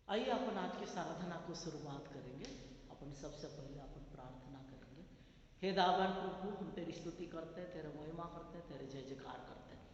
आइए अपन आज की आराधना को शुरुआत करेंगे। अपन सबसे पहले अपन प्रार्थना करेंगे। हे दावन प्रभु, हम तेरी स्तुति करते हैं, तेरे महिमा करते हैं, तेरे जय जयकार करते हैं।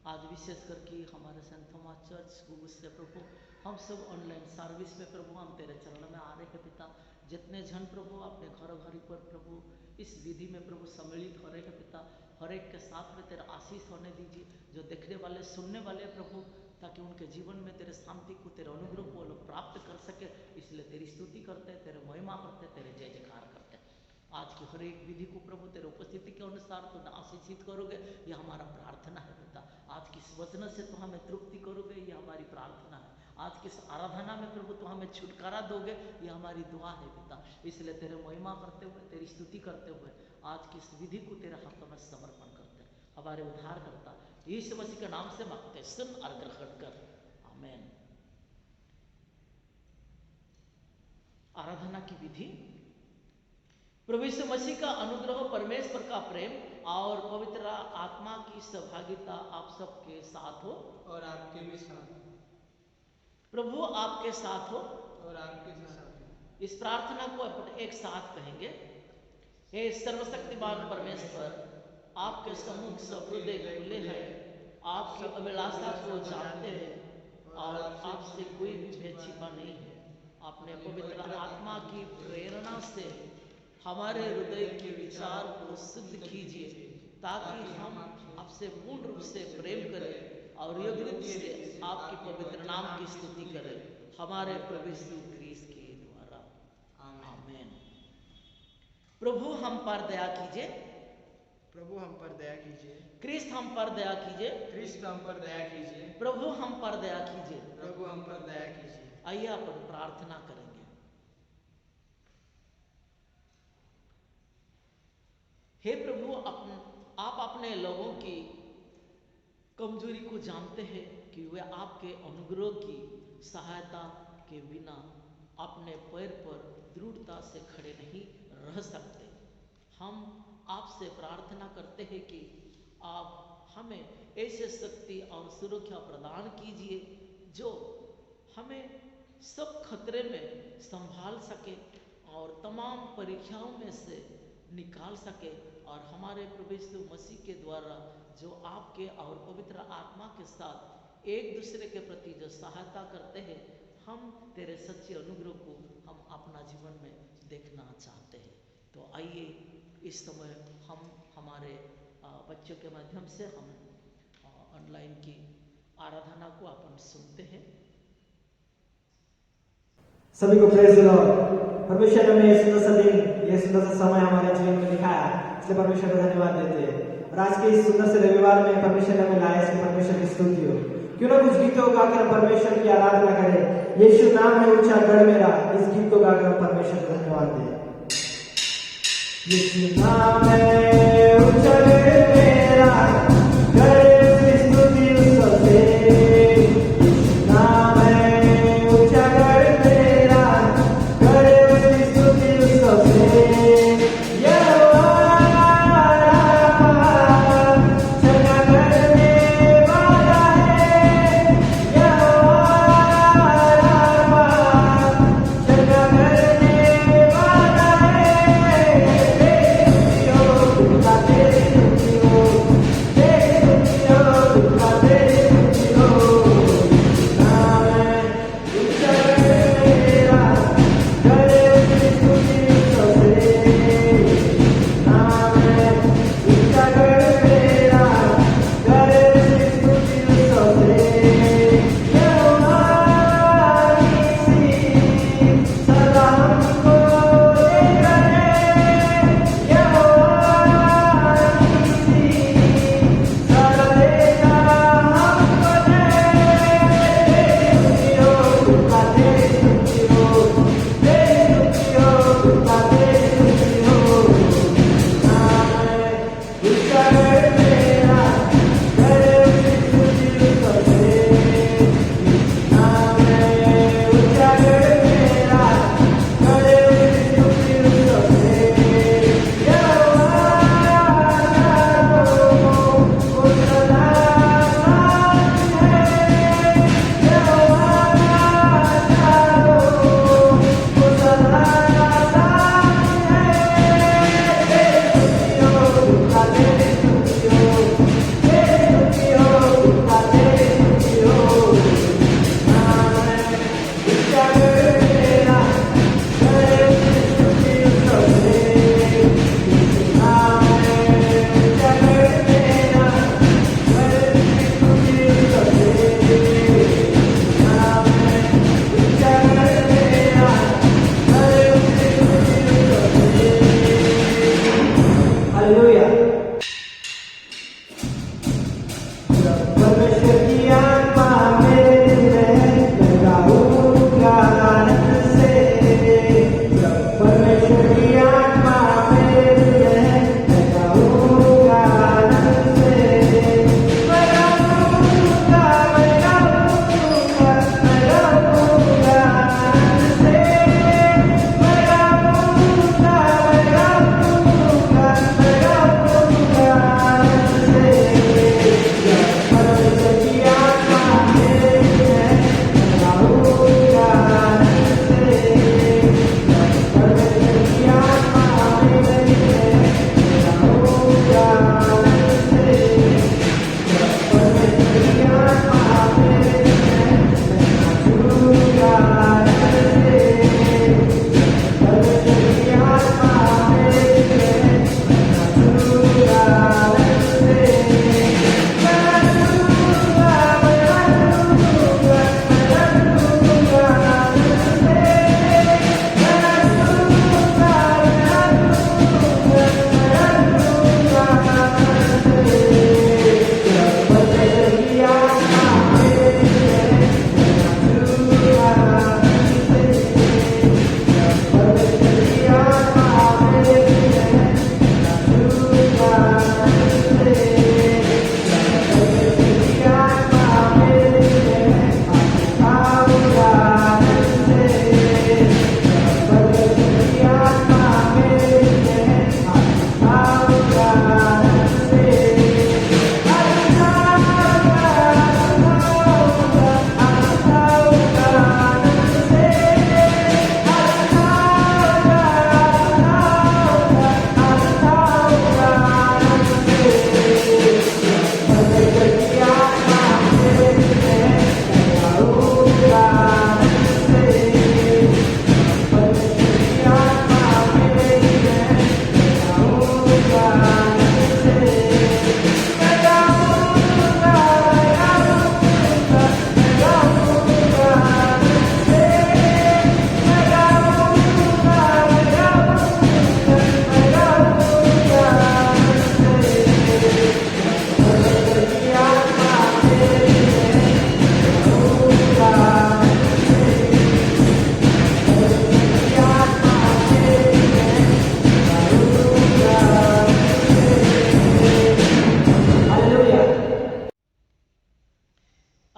आज विशेष करके हमारे सेंट थॉमस चर्च गुरु से प्रभु, हम सब ऑनलाइन सर्विस में प्रभु हम तेरे चरण में आ रहे हैं पिता। जितने जन प्रभु अपने घर घरी पर प्रभु इस विधि में प्रभु सम्मिलित हो रहे हैं पिता, हर एक के साथ में तेरा आशीष होने दीजिए। जो देखने वाले सुनने वाले प्रभु, ताकि उनके जीवन में तेरे शांति को, तेरे अनुग्रह को लोग प्राप्त कर सके। इसलिए तेरी स्तुति करते हैं, तेरे महिमा करते हैं, तेरे जय जयकार करते हैं। आज की हर एक विधि को प्रभु तेरे उपस्थिति के अनुसार तो आशीषित करोगे, ये हमारा प्रार्थना है पिता। आज की इस वचन से तो हमें तृप्ति करोगे, ये हमारी प्रार्थना है। आज की इस आराधना में प्रभु तो हमें छुटकारा दोगे, ये हमारी दुआ है पिता। इसलिए तेरे महिमा करते हुए, तेरी स्तुति करते हुए आज की इस विधि को तेरे हाथों में समर्पण करते हैं। हमारे उद्धार करता यीशु मसीह के नाम से मांगते, सुन और ग्रहण कर, आमीन। आराधना की विधि। प्रभु यीशु मसीह का अनुग्रह, परमेश्वर का प्रेम और पवित्र आत्मा की सहभागिता आप सबके साथ हो और आपके भी साथ हो। प्रभु आपके साथ हो और आपके भी साथ हो। इस प्रार्थना को अपन एक साथ कहेंगे। हे सर्वशक्तिमान परमेश्वर, आपके सम्मुख सब हृदय खुले हैं, आपकी अभिलाषा को जानते हैं और आपसे कोई भी भेद छिपा नहीं है। अपने पवित्र आत्मा की प्रेरणा से हमारे हृदय के विचार को सिद्ध कीजिए, ताकि हम आपसे पूर्ण रूप से प्रेम करें और योग्य रूप से आपके पवित्र नाम की स्तुति करें, हमारे प्रभु यीशु ख्रीस्त के द्वारा, आमीन। प्रभु हम पर दया कीजिए, प्रभु हम पर दया कीजिए। क्रिस्त हम पर दया कीजिए, क्रिस्त हम पर दया कीजिए। प्रभु हम पर दया कीजिए। प्रभु हम पर दया कीजिए। आइए अपन प्रार्थना करेंगे। हे प्रभु, आप अपने लोगों की कमजोरी को जानते हैं कि वे आपके अनुग्रह की सहायता के बिना अपने पैर पर दृढ़ता से खड़े नहीं रह सकते। हम आपसे प्रार्थना करते हैं कि आप हमें ऐसे शक्ति और सुरक्षा प्रदान कीजिए जो हमें सब खतरे में संभाल सके और तमाम परीक्षाओं में से निकाल सके, और हमारे प्रभु यीशु मसीह के द्वारा जो आपके और पवित्र आत्मा के साथ एक दूसरे के प्रति जो सहायता करते हैं, हम तेरे सच्चे अनुग्रह को हम अपना जीवन में देखना चाहते हैं। तो आइए इस समय हम हमारे बच्चों के माध्यम से हम ऑनलाइन की आराधना को अपन सुनते हैं। सभी को प्रेज द लॉर्ड। परमेश्वर ने हमें सुंदर सा दिन, ये सुंदर सा समय हमारे जीवन में दिखाया, इसलिए परमेश्वर को धन्यवाद देते हैं। और आज के इस सुंदर से रविवार में परमेश्वर ने हमें लाया, इसलिए परमेश्वर की स्तुति हो। क्यों ना कुछ गीतों गाकर परमेश्वर की आराधना करें। यीशु नाम है ऊंचा गढ़ मेरा, इस गीत को गाकर परमेश्वर को धन्यवाद दें। यीशु नाम है ऊंचा गढ़ मेरा, गढ़ की स्तुति उससे। यीशु नाम है ऊंचा गढ़ मेरा, गढ़ की स्तुति उससे। Oh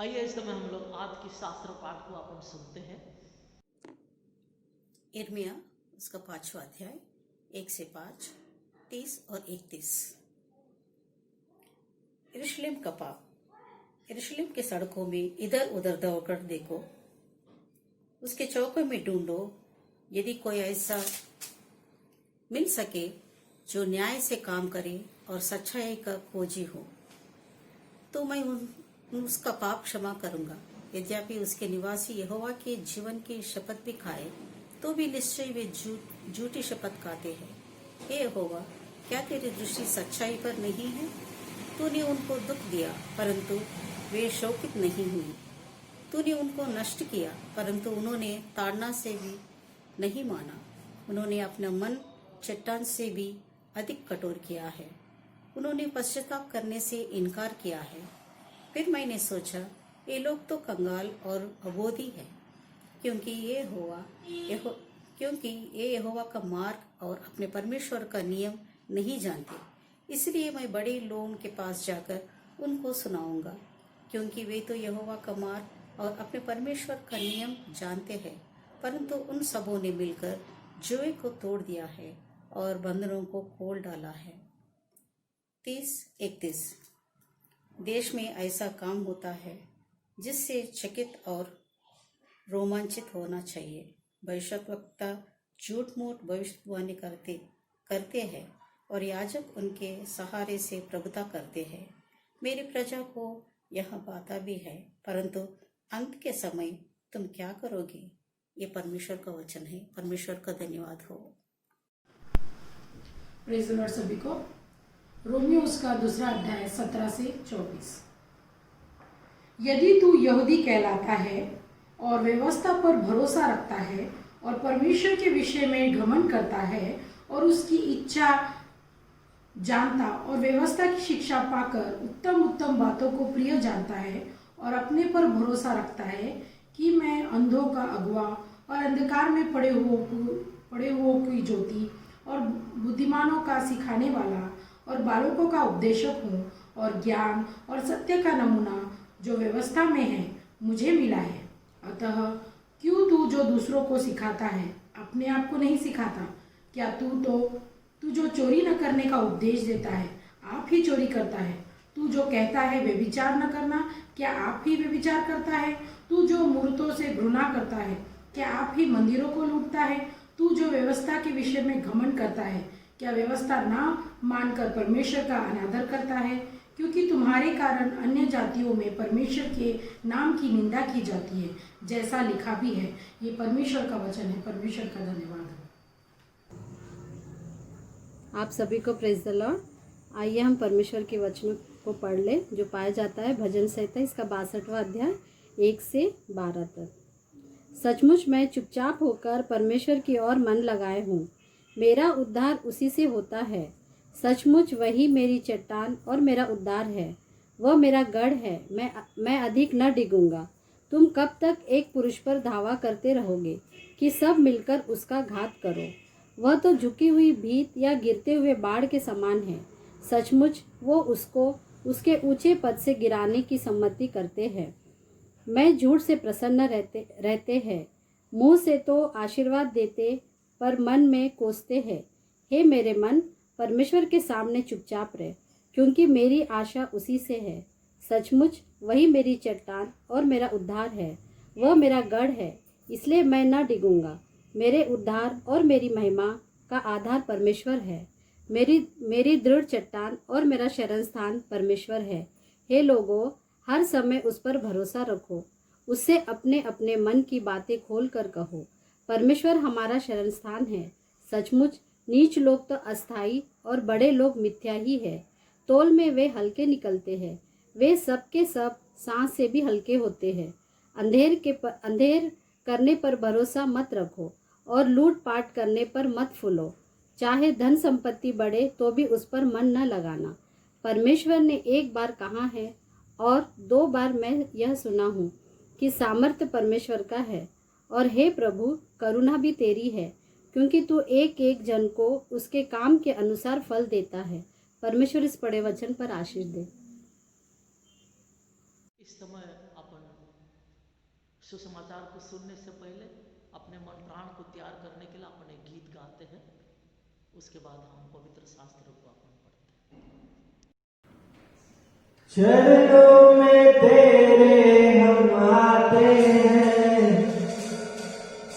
आइए इस समय हम लोग आज की शास्त्र पाठ को अपन सुनते हैं। इर्मिया उसका 5वां अध्याय 1 से 5, 30 और 31। यरूशलेम का पाप। यरूशलेम के सड़कों में इधर उधर दौड़कर देखो, उसके चौकों में ढूंढो, यदि कोई ऐसा मिल सके जो न्याय से काम करे और सच्चाई का खोजी हो, तो मैं उसका पाप क्षमा करूंगा। यद्यपि उसके निवासी यहोवा के जीवन की शपथ भी खाए, तो भी निश्चय वे झूठी शपथ खाते हैं। हे यहोवा, क्या तेरी दृष्टि सच्चाई पर नहीं है? तूने उनको दुख दिया, परंतु वे शोकित नहीं हुई। तूने उनको नष्ट किया, परंतु उन्होंने ताड़ना से भी नहीं माना। उन्होंने अपना मन चट्टान से भी अधिक कठोर किया है। उन्होंने पश्चाताप करने से इनकार किया है। फिर मैंने सोचा, ये लोग तो कंगाल और अबोधी है, क्योंकि ये यहोवा का मार्ग और अपने परमेश्वर का नियम नहीं जानते। इसलिए मैं बड़े लोगों के पास जाकर उनको सुनाऊंगा, क्योंकि वे तो यहोवा का मार्ग और अपने परमेश्वर का नियम जानते हैं, परंतु उन सबों ने मिलकर जुए को तोड़ दिया है और बंधनों को खोल डाला है। 30-31। देश में ऐसा काम होता है जिससे चकित और रोमांचित होना चाहिए। भविष्यद्वक्ता झूठ मूठ भविष्यवाणी करते हैं और याजक उनके सहारे से प्रभुता करते हैं। मेरी प्रजा को यह बाता भी है, परंतु अंत के समय तुम क्या करोगे? ये परमेश्वर का वचन है। परमेश्वर का धन्यवाद हो। प्रेज़ द लॉर्ड सभी को। रोमियो उसका 2 अध्याय 17 से 24। यदि तू यहूदी कहलाता है और व्यवस्था पर भरोसा रखता है और परमेश्वर के विषय में घमंड करता है और उसकी इच्छा जानता और व्यवस्था की शिक्षा पाकर उत्तम उत्तम बातों को प्रिय जानता है और अपने पर भरोसा रखता है कि मैं अंधों का अगुआ और अंधकार में पड़े हुओं की ज्योति और बुद्धिमानों का सिखाने वाला और बालकों का उपदेशक हूँ और ज्ञान और सत्य का नमूना जो व्यवस्था में है मुझे मिला है। अतः क्यों तू जो दूसरों को सिखाता है अपने आप को नहीं सिखाता? क्या तू जो चोरी न करने का उपदेश देता है आप ही चोरी करता है? तू जो कहता है व्यभिचार न करना, क्या आप ही व्यभिचार करता है? तू जो मूर्तों से घृणा करता है, क्या आप ही मंदिरों को लूटता है? तू जो व्यवस्था के विषय में घमंड करता है, क्या व्यवस्था ना मानकर परमेश्वर का अनादर करता है? क्योंकि तुम्हारे कारण अन्य जातियों में परमेश्वर के नाम की निंदा की जाती है, जैसा लिखा भी है। ये परमेश्वर का वचन है। परमेश्वर का धन्यवाद हो। आप सभी को प्रेज द लॉर्ड। आइए हम परमेश्वर के वचनों को पढ़ लें, जो पाया जाता है भजन संहिता इसका 62वां अध्याय 1 से 12 तक। सचमुच मैं चुपचाप होकर परमेश्वर की ओर मन लगाए हूँ। मेरा उद्धार उसी से होता है। सचमुच वही मेरी चट्टान और मेरा उद्धार है। वह मेरा गढ़ है, मैं अधिक न डिगूंगा। तुम कब तक एक पुरुष पर धावा करते रहोगे कि सब मिलकर उसका घात करो? वह तो झुकी हुई भीत या गिरते हुए बाढ़ के समान है। सचमुच वो उसको उसके ऊंचे पद से गिराने की सम्मति करते हैं। मैं झूठ से प्रसन्न रहते हैं। मुंह से तो आशीर्वाद देते, पर मन में कोसते हैं। हे मेरे मन, परमेश्वर के सामने चुपचाप रह, क्योंकि मेरी आशा उसी से है। सचमुच वही मेरी चट्टान और मेरा उद्धार है। वह मेरा गढ़ है, इसलिए मैं न डिगूंगा। मेरे उद्धार और मेरी महिमा का आधार परमेश्वर है। मेरी दृढ़ चट्टान और मेरा शरण स्थान परमेश्वर है। हे लोगों, हर समय उस पर भरोसा रखो। उससे अपने अपने मन की बातें खोल कर कहो। परमेश्वर हमारा शरण स्थान है। सचमुच नीच लोग तो अस्थाई और बड़े लोग मिथ्या ही है। तोल में वे हल्के निकलते हैं। वे सब के सब सांस से भी हल्के होते हैं। अंधेर करने पर भरोसा मत रखो और लूट पाट करने पर मत फूलो। चाहे धन संपत्ति बढ़े तो भी उस पर मन न लगाना। परमेश्वर ने एक बार कहा है और 2 बार मैं यह सुना हूँ कि सामर्थ्य परमेश्वर का है। और हे प्रभु, करुणा भी तेरी है, क्योंकि तू एक एक जन को उसके काम के अनुसार फल देता है। परमेश्वर इस पढ़े वचन पर आशीष दे। इस समय अपन सुसमाचार को सुनने से पहले अपने मन प्राण को तैयार करने के लिए अपन एक गीत गाते हैं, उसके बाद हम पवित्र शास्त्र को अपन पढ़ते हैं। चरणों में तेरे हम आते हैं,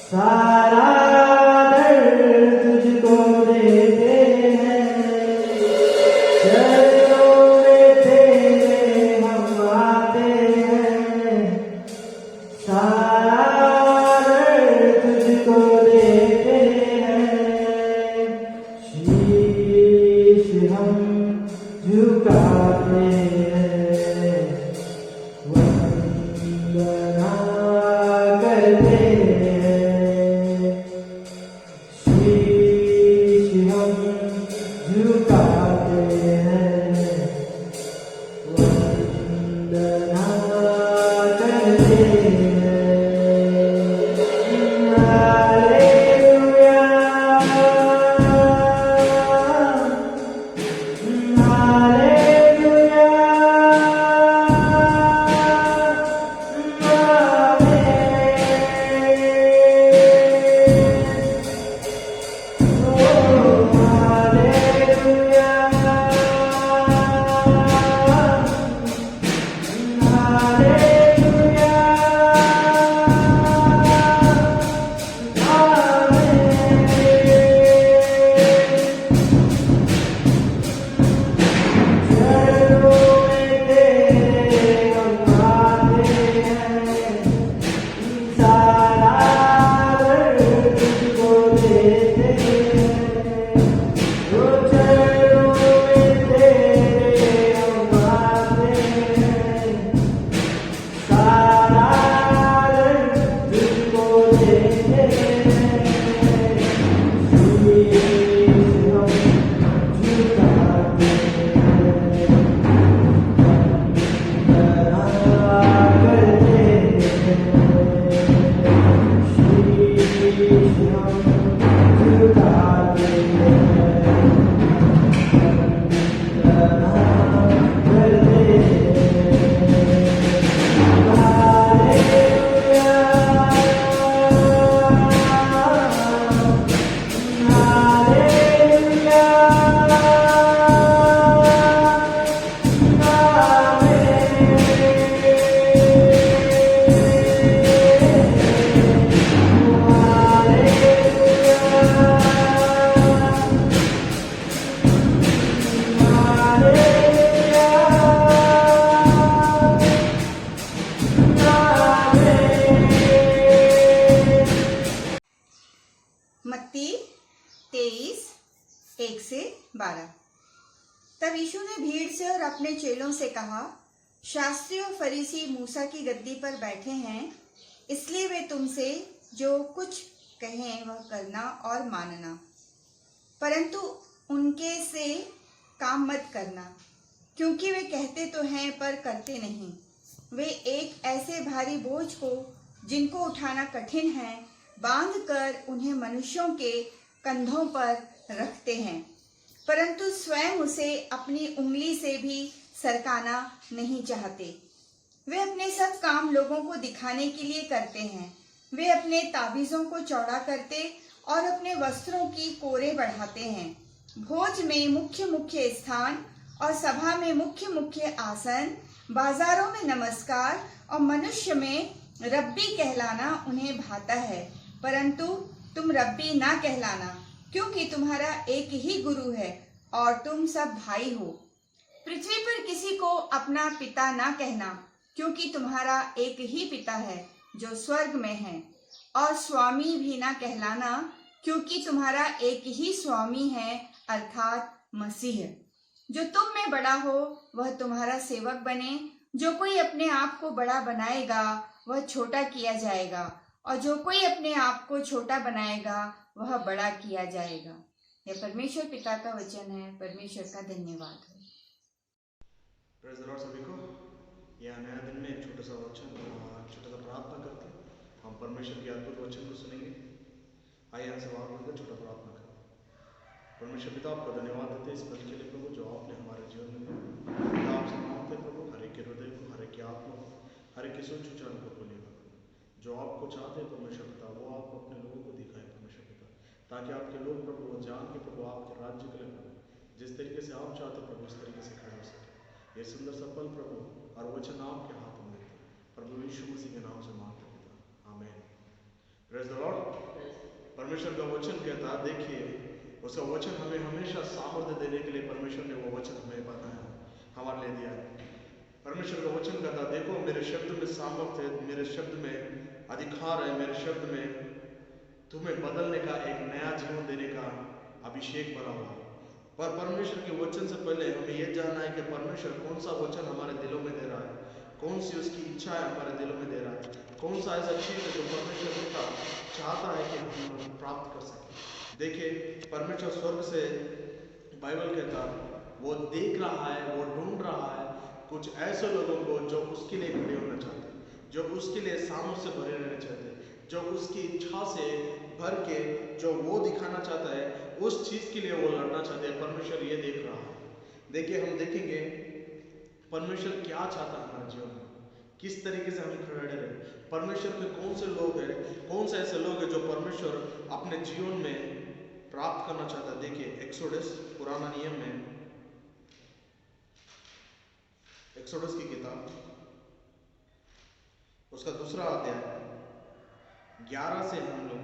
सारा दर्द तुझको देते हैं। चरणों में तेरे हम आते हैं, सारा दर्द तुझको देते हैं। शीश हम झुकाते हैं, वंदना करते हैं। शीश हम झुकाते हैं, वंदना करते हैं। हालेलुया, हालेलुया, मत्ती 23:1-12। तब यीशु ने भीड़ से और अपने चेलों से कहा, शास्त्री और फरीसी मूसा की गद्दी पर बैठे हैं, इसलिए वे तुमसे जो कुछ कहें वह करना और मानना, परंतु उनके से काम मत करना, क्योंकि वे कहते तो हैं पर करते नहीं। वे एक ऐसे भारी बोझ को जिनको उठाना कठिन है बांधकर उन्हें मनुष्यों के कंधों पर रखते हैं, परंतु स्वयं उसे अपनी उंगली से भी सरकाना नहीं चाहते। वे अपने सब काम लोगों को दिखाने के लिए करते हैं। वे अपने ताबीजों को चौड़ा करते और अपने वस्त्रों की कोरे बढ़ाते हैं। भोज में मुख्य मुख्य स्थान और सभा में मुख्य मुख्य आसन, बाजारों में नमस्कार और मनुष्य में रब्बी कहलाना उन्हें भाता है, परंतु तुम रब्बी ना कहलाना, क्योंकि तुम्हारा एक ही गुरु है और तुम सब भाई हो। पृथ्वी पर किसी को अपना पिता ना कहना, क्योंकि तुम्हारा एक ही पिता है जो स्वर्ग में है, और स्वामी भी ना कहलाना, क्योंकि तुम्हारा एक ही स्वामी है अर्थात मसीह। जो तुम में बड़ा हो वह तुम्हारा सेवक बने। जो कोई अपने आप को बड़ा बनाएगा वह छोटा किया जाएगा, और जो कोई अपने आप को छोटा बनाएगा वह बड़ा किया जाएगा। यह परमेश्वर पिता का वचन है। परमेश्वर का धन्यवाद हो। प्रेज़ द लॉर्ड सभी को। यह नया दिन में एक छोटा सा वचन, छोटा सा प्रार्थना करते हैं। हम परमेश्वर के अद्भुत वचन को सुनेंगे। आइए हम सब मिलकर छोटा प्रार्थना करें। परमेश्वर पिता, आपको धन्यवाद देते हैं इस पल के लिए प्रभु, जो आपने हमारे जीवन में दिया। आपसे मांगते प्रभु, हर एक के हृदय को, हर एक की आत्मा को हर एक किसी चुचान को बोलेगा जो आपको चाहते हैं परमेश्वर पिता, वो आप अपने लोगों को दिखाए परमेश्वर पिता, ताकि आपके लोग प्रभु वो जान के प्रभु आपके राज्य के लिए प्रभु जिस तरीके से आप चाहते प्रभु उस तरीके से खड़े हो सके। ये सुंदर सा पल प्रभु और वचन आपके हाथ में देते प्रभु यीशु मसीह के नाम से मांगते पिता, आमीन। Praise the Lord. परमेश्वर का वचन कहता है, देखिए उसका वचन हमें हमेशा सामर्थ्य देने के लिए परमेश्वर ने वो वचन हमें बताया, हमारे लिए दिया है। परमेश्वर का वचन कहता, देखो मेरे शब्द में सामर्थ्य है, मेरे शब्द में अधिकार है, मेरे शब्द में तुम्हें बदलने का, एक नया जीवन देने का अभिषेक भरा हुआ। पर परमेश्वर के वचन से पहले हमें यह जानना है कि परमेश्वर कौन सा वचन हमारे दिलों में दे रहा है, कौन सी उसकी इच्छा है हमारे दिलों में दे रहा है, कौन सा ऐसा चीज है जो परमेश्वर पिता चाहता है कि हम प्राप्त कर सकें। देखिए परमेश्वर स्वर्ग से, बाइबल कहता वो देख रहा है, वो ढूंढ रहा है कुछ ऐसे लोगों को जो उसके लिए खड़े होना चाहते हैं, जो उसके लिए सामर्थ्य से भरे रहना चाहते हैं, जो उसकी इच्छा से भर के जो वो दिखाना चाहता है उस चीज के लिए वो लड़ना चाहते हैं। परमेश्वर ये देख रहा है। देखिए हम देखेंगे परमेश्वर क्या चाहता है हमारे जीवन में, किस तरीके से हम खड़े रहे। परमेश्वर के कौन से लोग हैं, कौन से ऐसे लोग हैं जो परमेश्वर अपने जीवन में प्राप्त करना चाहता है। देखिए एक्सोडस, पुराना नियम में एक्सोडस की किताब उसका 2 अध्याय 11 से हम लोग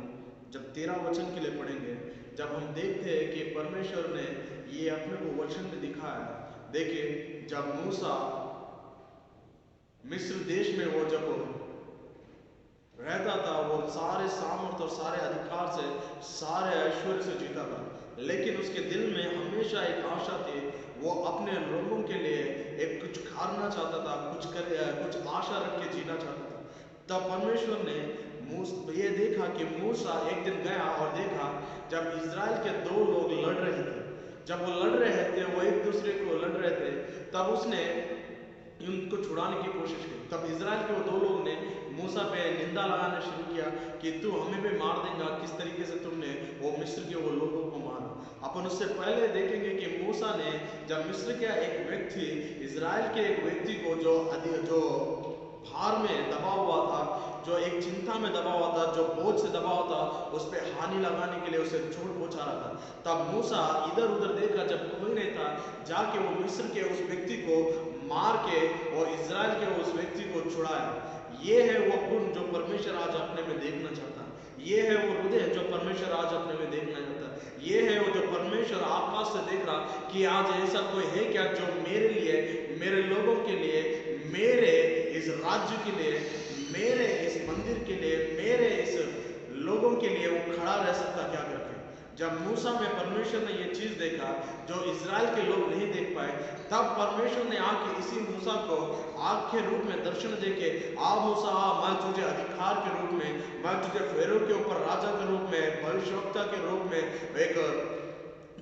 जब 13 वचन के लिए पढ़ेंगे, जब हम देखते हैं कि परमेश्वर ने ये अपने को वचन में दिखाया। देखिए जब मूसा मिस्र देश में वो जब रहता था, वो सारे सामर्थ और सारे अधिकार से, सारे ऐश्वर्य से जीता था, लेकिन उसके दिल में हमेशा एक आशा थी, वो अपने लोगों के लिए एक कुछ करना चाहता था, कुछ आशा रख के जीना चाहता था। तब परमेश्वर ने ये देखा कि मूसा एक दिन गया और देखा जब इजराइल के 2 लोग लड़ रहे थे, जब वो लड़ रहे थे, वो एक दूसरे को लड़ रहे थे, तब उसने उनको छुड़ाने की कोशिश की। तब इजराइल के वो 2 लोग ने मूसा पे निंदा लगाना शुरू किया कि तू हमें भी मार देगा, किस तरीके से तुमने वो मिस्र के वो लोगों को मारा। अपन उससे पहले देखेंगे कि मूसा ने जब मिस्र के एक व्यक्ति, इजराइल के एक व्यक्ति को जो भार में दबा हुआ था, जो एक चिंता में दबा हुआ था, जो बोझ से दबा हुआ था, उस पर हानि लगाने के लिए उसे चोट पहुंचा रहा था। तब मूसा इधर उधर देखा, जब कोई नहीं था, जाके वो मिस्र के उस व्यक्ति को मार के और इजराइल के उस व्यक्ति को छुड़ाया। ये है वो गुण जो परमेश्वर आज अपने में देखना चाहता है। ये है वो हृदय जो परमेश्वर आज अपने में देखना चाहता है। ये है वो जो परमेश्वर आकाश से देख रहा कि आज ऐसा कोई है क्या जो मेरे लिए, मेरे लोगों के लिए, मेरे इस राज्य के लिए, मेरे इस मंदिर के लिए, मेरे इस लोगों के लिए वो खड़ा रह सकता क्या करके। जब मूसा में परमेश्वर ने ये चीज देखा जो इजराइल के लोग नहीं देख पाए, तब परमेश्वर ने आके इसी मूसा को आग के रूप में दर्शन देके, आ मूसा मैं तुझे अधिकार के रूप में, मैं तुझे फेरो के ऊपर राजा के रूप में, भविष्यवक्ता के रूप में, एक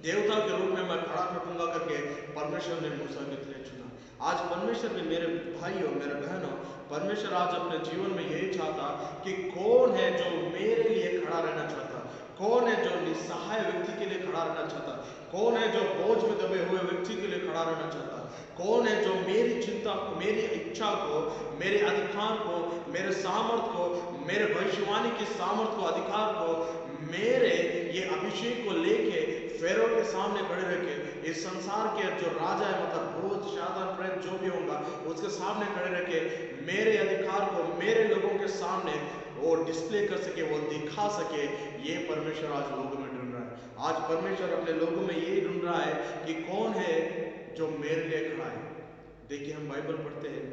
देवता के रूप में मैं खड़ा रखूंगा करके परमेश्वर ने मूसा के लिए चुना। आज परमेश्वर भी, मेरे भाइयों मेरे बहनों, परमेश्वर आज अपने जीवन में यही चाहता कि कौन है जो मेरे लिए खड़ा रहना चाहता, कौन है जो निस्सहाय व्यक्ति के लिए खड़ा रहना चाहता, कौन है जो बोझ में दबे हुए व्यक्ति के लिए खड़ा रहना चाहता, कौन है जो मेरी चिंता को, मेरी इच्छा को, मेरे अधिकार को, मेरे सामर्थ को, मेरे भविष्यवाणी की सामर्थ को, अधिकार को, मेरे ये अभिषेक को लेके फेरो के सामने खड़े रखे, इस संसार के जो राजा है, मतलब भूत शातान प्रेत जो भी होगा, उसके सामने खड़े रखे, मेरे अधिकार को मेरे लोगों के सामने वो डिस्प्ले कर सके, वो दिखा सके। ये परमेश्वर आज लोगों में ढूंढ रहा है। आज परमेश्वर अपने लोगों में यही ढूंढ रहा है कि कौन है जो मेरे लिए खड़ा है। देखिए हम बाइबल पढ़ते हैं,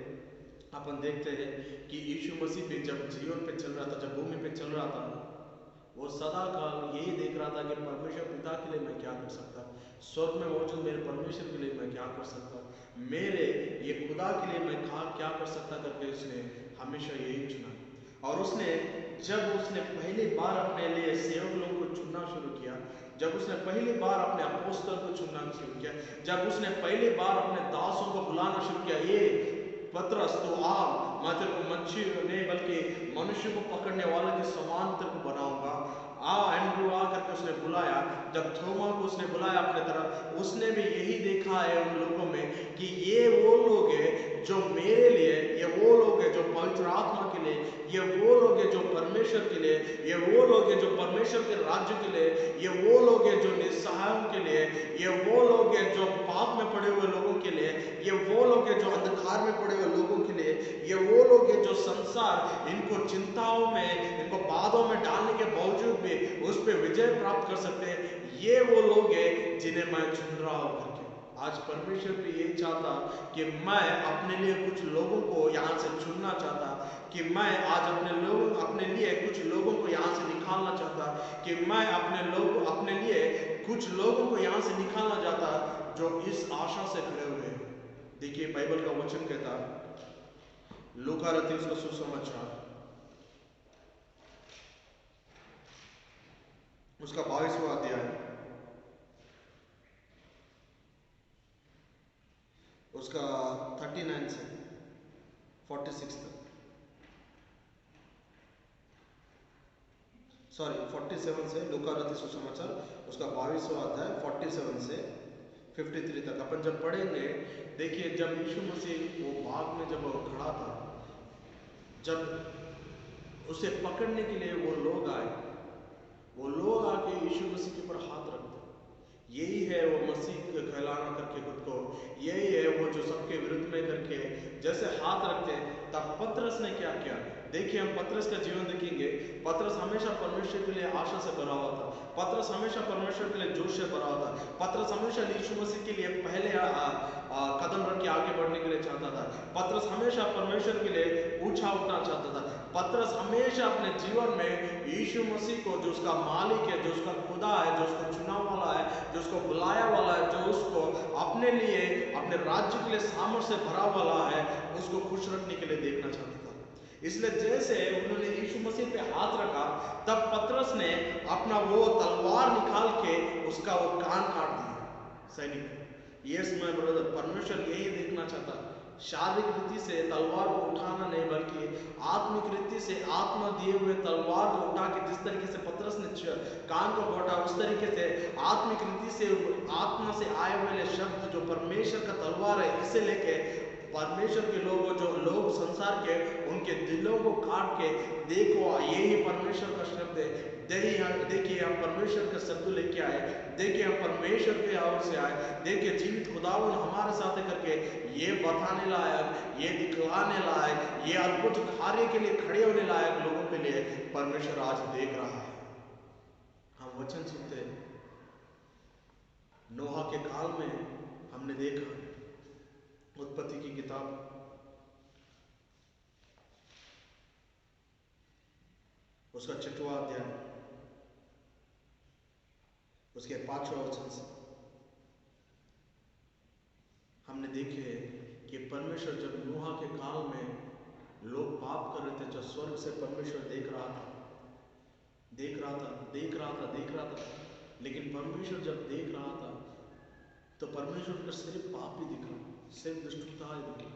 अपन देखते हैं कि यीशु मसीह पे जब जीवन पे चल रहा था, जब भूमि पे चल रहा था, वो सदा काल यही देख रहा था कि परमेश्वर पिता के लिए मैं क्या कर सकता, स्वर्ग में मौजूद मेरे परमेश्वर के लिए मैं क्या कर सकता, मेरे ये खुदा के लिए मैं क्या कर सकता करके उसने हमेशा यही चुना। और उसने जब उसने पहली बार अपने लिए सेवक लोगों को चुनना शुरू किया, जब उसने पहली बार अपने अपोस्तल को चुनना शुरू किया, जब उसने पहली बार अपने दासों को बुलाना शुरू किया, ये पतरस तो आ, मैं तेरे को मच्छी नहीं बल्कि मनुष्य को पकड़ने वाले के समान तेरे को बनाऊंगा, आ एंड्रू आ करके उसने बुलाया। जब थोमा को उसने बुलाया अपने तरफ, उसने भी यही देखा है उन लोगों में कि ये वो लोग हैं जो मेरे लिए, ये वो लोग हैं जो परमेश्वर के लिए, ये वो लोग हैं जो परमेश्वर के राज्य के लिए, ये वो लोग हैं जो निस्सहायों के लिए, ये वो लोग हैं जो पाप में पड़े हुए लोगों के लिए, ये वो लोग हैं जो अंधकार में पड़े हुए लोगों के लिए, ये वो लोग हैं जो संसार इनको चिंताओं में, इनको बाधों में डालने के बावजूद भी उस पर विजय प्राप्त कर सकते हैं। ये वो लोग हैं जिन्हें मैं चुन रहा हूं करके। आज परमेश्वर भी यही चाहता कि मैं अपने लिए कुछ लोगों को यहाँ से चुनना चाहता, कि मैं आज अपने लिए कुछ लोगों को यहाँ से निकालना चाहता, कि मैं अपने लिए कुछ लोगों को यहाँ से निकालना चाहता जो इस आशा से खड़े हुए हैं। देखिए बाइबल का वचन कहता, लूका रचित उसका सुसमाचार उसका 22वां अध्याय उसका 39 से 46 तक, 47 से, लूका रचित सुसमाचार उसका 22वां अध्याय 47 से 53 तक अपन जब पढ़ेंगे। देखिए जब यीशु मसीह वो बाग में जब खड़ा था, जब उसे पकड़ने के लिए वो लोग आके यीशु मसीह के ऊपर हाथ रखते, यही है वो मसीह कहलाना करके खुद को, यही है वो जो सबके विरुद्ध में करके जैसे हाथ रखते। तब पतरस ने क्या किया? देखिए हम पतरस का जीवन देखेंगे। पतरस हमेशा परमेश्वर के लिए आशा से भरा हुआ था, पतरस हमेशा परमेश्वर के लिए जोश से भरा हुआ था, पतरस हमेशा यीशु मसीह के लिए पहले कदम रख के आगे बढ़ने के लिए चाहता था, पतरस हमेशा परमेश्वर के लिए ऊंचा उठना चाहता था, पतरस हमेशा अपने जीवन में यीशु मसीह को, जो उसका मालिक है, जो उसका खुदा है, जो उसको चुना वाला है, जो उसको बुलाया वाला है, जो उसको अपने लिए, अपने राज्य के लिए सामर्थ्य से भरा वाला है, उसको खुश रखने के लिए देखना चाहता था। इसलिए जैसे उन्होंने यीशु मसीह पे हाथ रखा, तब पतरस ने अपना वो तलवार निकाल के उसका वो कान काट दिया। सैनिक यस माय ब्रदर, परमेश्वर यही देखना चाहता, शारीरिक रीति से तलवार को उठाना नहीं, बल्कि आत्मिक रीति से आत्मा दिए हुए तलवार को उठा के, जिस तरीके से पतरस ने कान को काटा, उस तरीके से आत्मिक रीति से आत्मा से आए हुए शब्द जो परमेश्वर का तलवार है, इसे लेके परमेश्वर के लोग, जो लोग संसार के, उनके दिलों को काट के, देखो यही परमेश्वर का शब्द है। देखिए हम परमेश्वर का शब्द लेके आए, देखिए हम परमेश्वर के ओर से आए, देखिए जीवित खुदावन हमारे साथ करके ये बताने लायक, ये दिखलाने लायक, ये अद्भुत कार्य के लिए खड़े होने लायक लोगों के लिए परमेश्वर आज देख रहा है। हम वचन सुनते हैं। नोहा के काल में हमने देखा, उत्पत्ति की किताब उसका 6वां अध्याय उसके 5वें वचन से हमने देखे कि परमेश्वर जब नूह के काल में लोग पाप कर रहे थे, जो स्वर्ग से परमेश्वर देख रहा था, लेकिन परमेश्वर जब देख रहा था तो परमेश्वर का सिर्फ पाप ही दिखा, सिर्फ दुष्टता ही दिखा।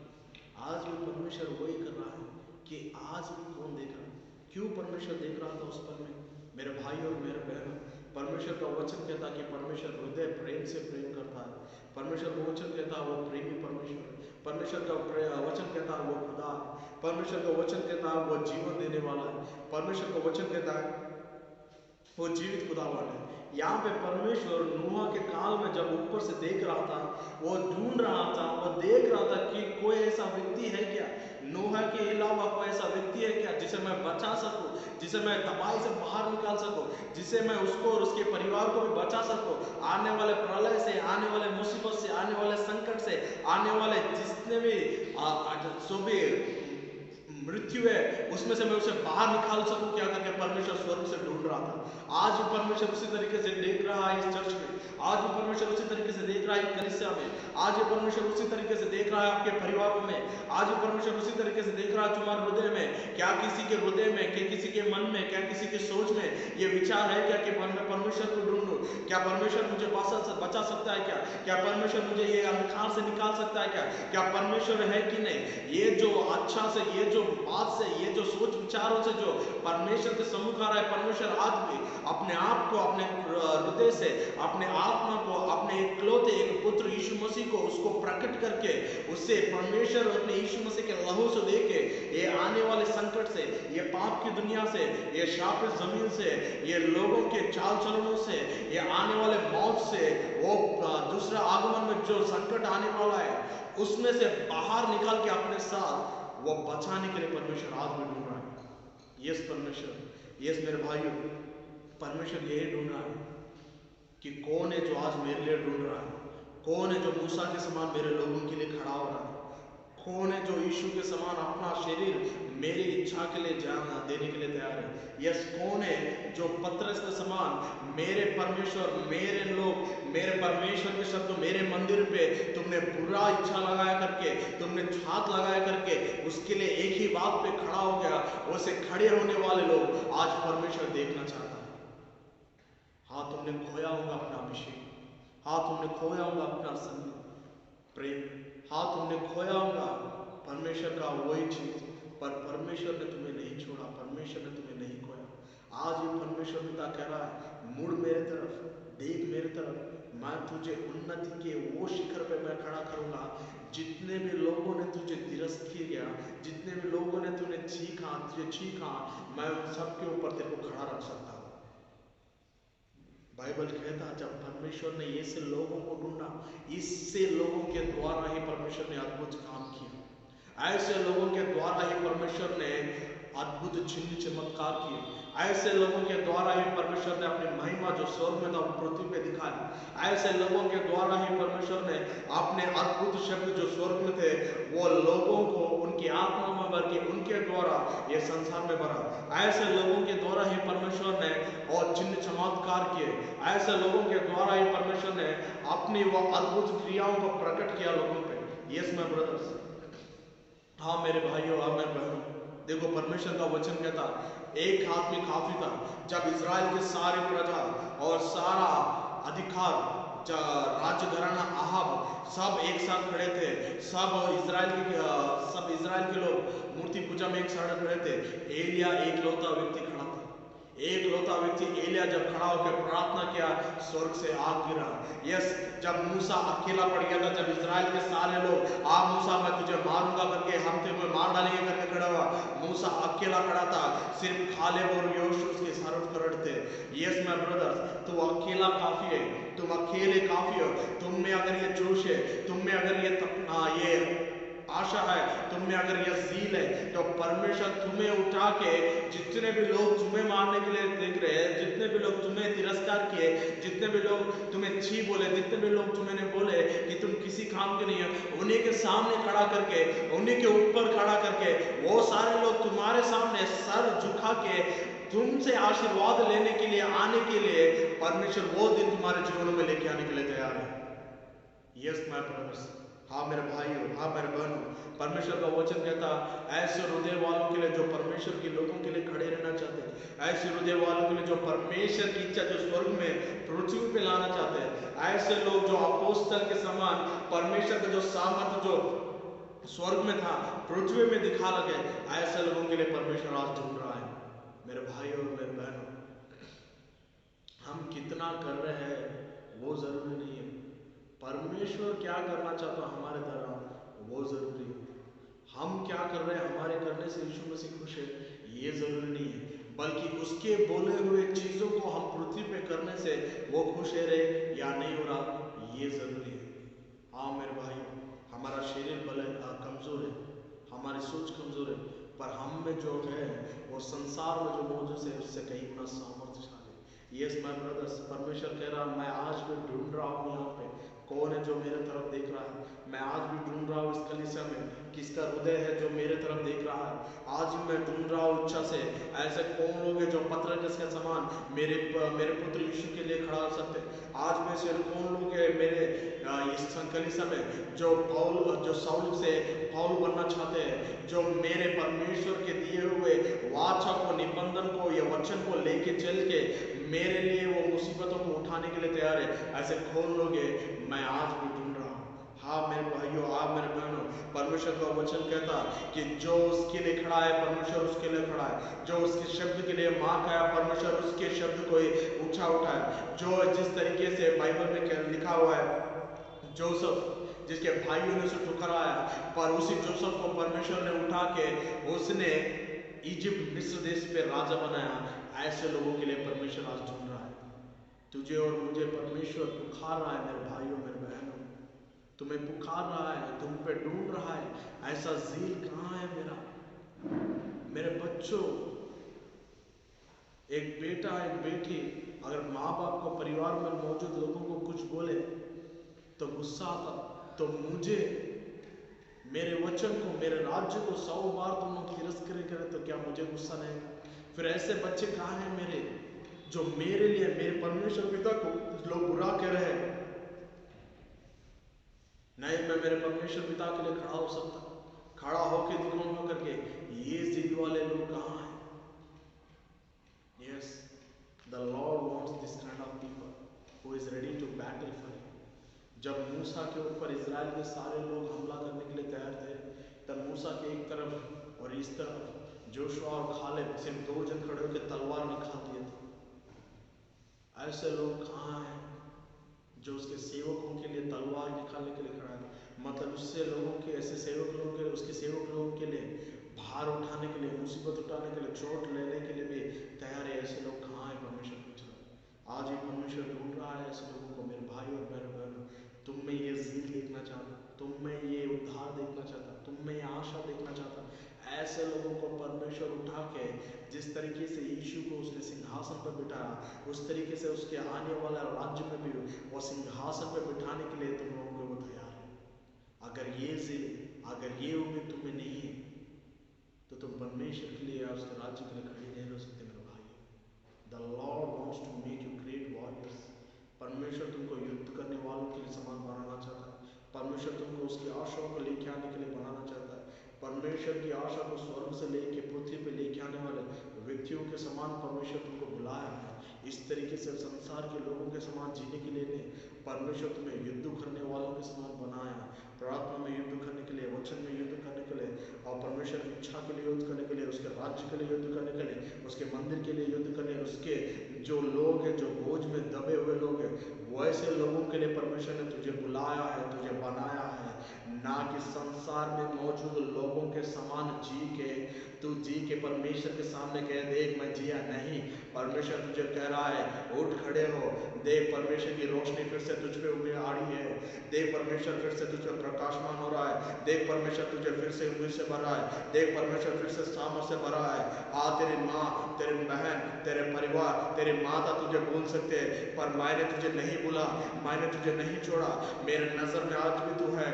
आज भी परमेश्वर वही कर रहा है कि आज भी कौन देख रहा है? क्यों परमेश्वर देख रहा था उस पर में? मेरे भाई और मेरे बहनों, परमेश्वर का वचन कहता कि परमेश्वर हृदय प्रेम से प्रेम करता है। परमेश्वर का वचन कहता वो प्रेमी परमेश्वर है। परमेश्वर का वचन कहता वो खुदा है। परमेश्वर का वचन कहता वो जीवन देने वाला है। परमेश्वर का वचन कहता है वो जीवित खुदावन है। यहाँ पे परमेश्वर नूह के काल में जब ऊपर से देख रहा था, वो ढूंढ रहा था, वो देख रहा था कि कोई ऐसा व्यक्ति है क्या, नूह के अलावा कोई ऐसा व्यक्ति है क्या जिसे मैं बचा सकूं, जिसे मैं तबाही से बाहर निकाल सकूं, जिसे मैं उसको और उसके परिवार को भी बचा सकूं, आने वाले प्रलय से, आने वाले मुसीबत से, आने वाले संकट से, आने वाले जितने भी मृत्यु है उसमें से मैं उसे बाहर निकाल सकूं क्या करके परमेश्वर स्वर्ग से ढूंढ रहा था। आज भी परमेश्वर उसी तरीके से देख रहा है इस चर्च में, आज भी परमेश्वर उसी तरीके से देख रहा है कलीसिया में, आज भी परमेश्वर उसी तरीके से देख रहा है आपके परिवारों में, आज भी परमेश्वर उसी तरीके से देख रहा है तुम्हारे हृदय में। क्या किसी के हृदय में, क्या किसी के मन में, क्या किसी के सोच में ये विचार है क्या कि मैं परमेश्वर को ढूंढूं? क्या परमेश्वर मुझे बचा सकता है क्या? क्या परमेश्वर मुझे ये अंधकार से निकाल सकता है क्या? क्या परमेश्वर है कि नहीं? ये जो अच्छा से, ये जो बात से, ये जो सोच विचारों से जो परमेश्वर के सम्मुख आ रहा है, परमेश्वर आज भी अपने आप को, अपने हृदय से, अपने आत्मा को, अपने इकलौते एक पुत्र यीशु मसीह को उसको प्रकट करके, उससे परमेश्वर अपने यीशु मसीह के लहू से लेके ये आने वाले संकट से, ये पाप की दुनिया से, ये शापित जमीन से, ये लोगों के चाल चलनों से, ये आने वाले मौत से, वो दूसरा आगमन में जो संकट आने वाला है उसमें से बाहर निकाल के अपने साथ वो बचाने के लिए परमेश्वर आज भी ढूंढ रहा है। यस परमेश्वर, यस मेरे भाइयों, परमेश्वर यही ढूंढ रहा है कि कौन है जो आज मेरे लिए ढूंढ रहा है, कौन है जो मूसा के समान मेरे लोगों के लिए खड़ा हो रहा है, कौन है जो यीशु के समान अपना शरीर मेरी इच्छा के लिए जान देने के लिए तैयार है। यस, कौन है जो पतरस के समान मेरे परमेश्वर, मेरे लोग, मेरे परमेश्वर के शब्द मेरे मंदिर पे तुमने बुरा इच्छा लगाया करके, तुमने छात लगाया करके उसके लिए एक ही बात पे खड़ा हो गया, वैसे खड़े होने वाले लोग आज परमेश्वर देखना चाहता है। हाँ, तुमने खोया होगा अपना अभिषेक, हाँ तुमने खोया होगा अपना प्रेम, हाँ तुमने खोया होगा परमेश्वर का वही चीज, पर परमेश्वर ने तुम्हें नहीं छोड़ा, परमेश्वर ने तुम्हें नहीं खोया। आज ये परमेश्वर पिता कह रहा है, मुड़ मेरे तरफ, देख मेरे तरफ, मैं तुझे उन्नति के वो शिखर पे मैं खड़ा करूंगा। जितने भी लोगों ने तुझे तिरस्कृत किया, जितने भी लोगों ने तुझे छींका, मैं उन सबके ऊपर तेरे को खड़ा रख सकता हूँ। बाइबल कहता है जब परमेश्वर ने ऐसे लोगों को ढूंढा, इससे लोगों के द्वारा ही परमेश्वर ने अद्भुत काम किया, ऐसे लोगों के द्वारा ही परमेश्वर ने अद्भुत चिन्ह चमत्कार किए, ऐसे लोगों के द्वारा ही परमेश्वर ने अपनी महिमा जो स्वर्ग में था पृथ्वी पे दिखाई, ऐसे लोगों के द्वारा ही परमेश्वर ने अपने अद्भुत शब्द जो स्वर्ग में थे वो लोगों को उनकी आत्मा में भर के उनके द्वारा ये संसार में भरा। ऐसे लोगों के द्वारा ही परमेश्वर ने और चिन्ह चमत्कार किए, ऐसे लोगों के द्वारा ही परमेश्वर ने अपनी वो अद्भुत क्रियाओं को प्रकट किया लोगों पे। यस माय ब्रदर्स, हाँ मेरे भाइयों, हाँ मेरे बहनों, देखो परमेश्वर का वचन कहता एक आदमी काफी था। जब इजराइल के सारे प्रजा और सारा अधिकार, राज्य घराना अहाब सब एक साथ खड़े थे, सब इजराइल के लोग मूर्ति पूजा में एक साथ खड़े थे। एलिया एक लौता व्यक्ति खड़ा था, एक लौता व्यक्ति एलिया जब खड़ा होकर प्रार्थना किया, स्वर्ग से आग गिरा। यस, जब मूसा अकेला पड़ गया था, जब इजराइल के सारे लोग आ मूसा मैं तुझे मारूंगा करके, हम तुम्हें मार डालेंगे करके खड़ा हुआ, मूसा अकेला खड़ा था, सिर्फ खालेब और यहोशू उसके सर खड़े थे। यस माय ब्रदर्स, तू अकेला काफी है, तुम अकेले काफी हो। तुम में अगर ये जोश है, तुम में अगर ये आशा है, तुम में अगर यह ज़ील है, तो परमेश्वर तुम्हें उठा के, जितने भी लोग तुम्हें मारने के लिए देख रहे हैं, जितने भी लोग तुम्हें तिरस्कार किए, जितने भी लोग तुम्हें छी बोले, जितने भी लोग तुम्हें बोले कि तुम किसी काम के नहीं है, उन्हीं के सामने खड़ा करके, उन्हीं के ऊपर खड़ा करके, वो सारे लोग तुम्हारे सामने सर झुका के तुमसे आशीर्वाद लेने के लिए, आने के लिए परमेश्वर वो दिन तुम्हारे जीवनों में लेके आने के लिए तैयार है। यस माय ब्रदर्स, हाँ मेरे भाइयों, हाँ मेरे बहनों, परमेश्वर का वचन कहता ऐसे हृदय वालों के लिए जो परमेश्वर के लोगों के लिए खड़े रहना चाहते हैं, ऐसे हृदय वालों के लिए जो परमेश्वर की इच्छा जो स्वर्ग में पृथ्वी पे लाना चाहते हैं, ऐसे लोग जो अपोस्तल के समान परमेश्वर का जो सामर्थ्य जो स्वर्ग में था पृथ्वी में दिखा लगे, ऐसे लोगों के लिए परमेश्वर आज ढूंढ रहा है। मेरे भाइयों, मेरे बहनों, हम कितना कर रहे हैं वो जरूरी नहीं है, परमेश्वर क्या करना चाहता है हमारे द्वारा वो जरूरी है। हम क्या कर रहे हैं, हमारे करने से यीशु मसीह खुश है ये जरूरी नहीं है, बल्कि उसके बोले हुए चीजों को हम पृथ्वी पे करने से वो खुश है रहे या नहीं हो रहा ये जरूरी है। हाँ मेरे भाई, हमारा शरीर भले कमजोर है, हमारी सोच कमजोर है, पर हम में जो है वो संसार में जो मौजूद है उससे कहीं गुना सामर्थ्यशाली। यस माय ब्रदर्स, परमेश्वर कह रहा मैं आज भी ढूंढ रहा हूँ यहाँ पे कौन है जो मेरे तरफ देख रहा है। मैं आज भी ढूंढ रहा हूँ इस कलीसिया में किसका हृदय है जो मेरे तरफ देख रहा है। आज भी मैं ढूंढ रहा हूँ इच्छा से ऐसे कौन लोग हैं जो पतरस के समान मेरे पुत्र यीशु के लिए खड़ा हो सकते। आज में से कौन लोग हैं मेरे इस कलीसिया में जो साउल से पौल बनना चाहते हैं, जो मेरे परमेश्वर के दिए हुए वाचा को, निबंधन को या वचन को लेके चल के मेरे लिए वो मुसीबतों को उठाने के लिए तैयार है। ऐसे कौन लोग हैं मैं आज भी ढूंढ रहा हूँ। हाँ मेरे भाइयों, आप मेरे बहनों, परमेश्वर का वचन कहता कि जो उसके लिए खड़ा है परमेश्वर उसके लिए खड़ा है, जो उसके शब्द के लिए माँ का है परमेश्वर उसके शब्द को ही ऊंचा उठाए। जो जिस तरीके से बाइबल में लिखा हुआ है, जोसेफ जिसके भाइयों ने उसे ठुकराया, पर उसी जोसेफ को परमेश्वर ने उठा के उसने इजिप्ट मिस्र देश पे राजा बनाया। ऐसे लोगों के लिए परमेश्वर आज ढूंढ रहा है। तुझे और मुझे परमेश्वर पुकार रहा है। मेरे भाइयों मेरे बहनों, तुम्हें पुकार रहा है, तुम पे ढूंढ रहा है। ऐसा ज़ील कहाँ है मेरा? मेरे बच्चों, एक बेटा एक बेटी अगर माँ बाप को, परिवार में मौजूद लोगों को कुछ बोले तो गुस्सा आता, तो मुझे, मेरे वचन को, मेरे राज्य को 100 बार तुम लोग तिरस्कार करें तो क्या मुझे गुस्सा नहीं आएगा? फिर ऐसे बच्चे कहाँ हैं मेरे, जो मेरे लिए, मेरे परमेश्वर पिता को लोग बुरा कह रहे हैं? नहीं, मैं मेरे परमेश्वर पिता के लिए खड़ा हो सकता, खड़ा होके दिखाऊंगा करके। ये जिद वाले लोग कहाँ हैं? Yes, the Lord wants this kind of people who is ready to battle for him. जब मूसा के ऊपर इजराइल के सारे लोग हमला करने के लिए तैयार थे, तब मूसा के एक तरफ और इस तरफ जोशुआ और खालेब सिर्फ 2 जन खड़े होकर तलवार निकाल दिए थे। ऐसे लोग कहाँ हैं जो उसके सेवकों के लिए तलवार निकालने के लिए खड़ा है? मतलब उससे लोगों के, ऐसे सेवक लोगों के, उसके सेवक लोगों के लिए भार उठाने के लिए, मुसीबत उठाने के लिए, चोट लेने के लिए भी तैयार है। ऐसे लोग कहाँ हैं? परमेश्वर पूछ रहा है। आज ही परमेश्वर ढूंढ रहा है ऐसे लोगों को। मेरे भाई और मेरे बहनों, तुम में ये ज़ील देखना चाहता, तुम में ये उद्धार देखना चाहता, तुम में ये आशा देखना चाहता, ऐसे लोगों को परमेश्वर उठा के, जिस तरीके से यीशु को उसने सिंहासन पर बिठाया, उस तरीके से उसके आने वाला राज्य में भी वो सिंहासन पर बिठाने के लिए तुम लोगों को वो तैयार है। अगर ये ज़ील, अगर ये उम्मीद तुम्हें नहीं है, तो तुम परमेश्वर के लिए या उसके राज्य के लिए खड़े नहीं रह सकते मेरे भाई। The Lord wants to make you great warriors. परमेश्वर तुमको युद्ध करने वालों के लिए समान बनाना चाहता है। परमेश्वर तुमको उसकी आशाओं को लेके आने के लिए बनाना चाहता है। परमेश्वर की आशा को स्वर्ग से लेके पृथ्वी पे लेके आने वाले व्यक्तियों के समान परमेश्वर तुमको बुलाया है। इस तरीके से संसार के लोगों के समान जीने के लिए नहीं, परमेश्वर तुम्हें युद्ध करने वालों के समान बनाया। प्रार्थना में युद्ध करने के लिए, वचन में युद्ध करने के लिए, और परमेश्वर की इच्छा के लिए युद्ध करने के लिए, उसके राज्य के लिए युद्ध करने के लिए, उसके मंदिर के लिए युद्ध करने, उसके जो लोग हैं, जो बोझ में दबे हुए लोग हैं, वैसे लोगों के लिए परमेश्वर ने तुझे बुलाया है, तुझे बनाया है। ना कि संसार में मौजूद लोगों के समान जी के, तू जी के परमेश्वर के सामने कह देख मैं जिया नहीं। परमेश्वर तुझे कह रहा है उठ खड़े हो, देख परमेश्वर की रोशनी फिर से तुझ पे उम्मीद आ रही है, देख परमेश्वर फिर से तुझ पे प्रकाशमान हो रहा है, देख परमेश्वर तुझे फिर से उम्मीद से भर रहा है, देख परमेश्वर फिर से सामर्थ से भरा है। तेरी माँ, तेरी बहन, तेरे परिवार, तेरी माता तुझे भूल सकते हैं, पर मैंने तुझे नहीं भूला, मैंने तुझे नहीं छोड़ा। मेरे नजर में आज भी तू है,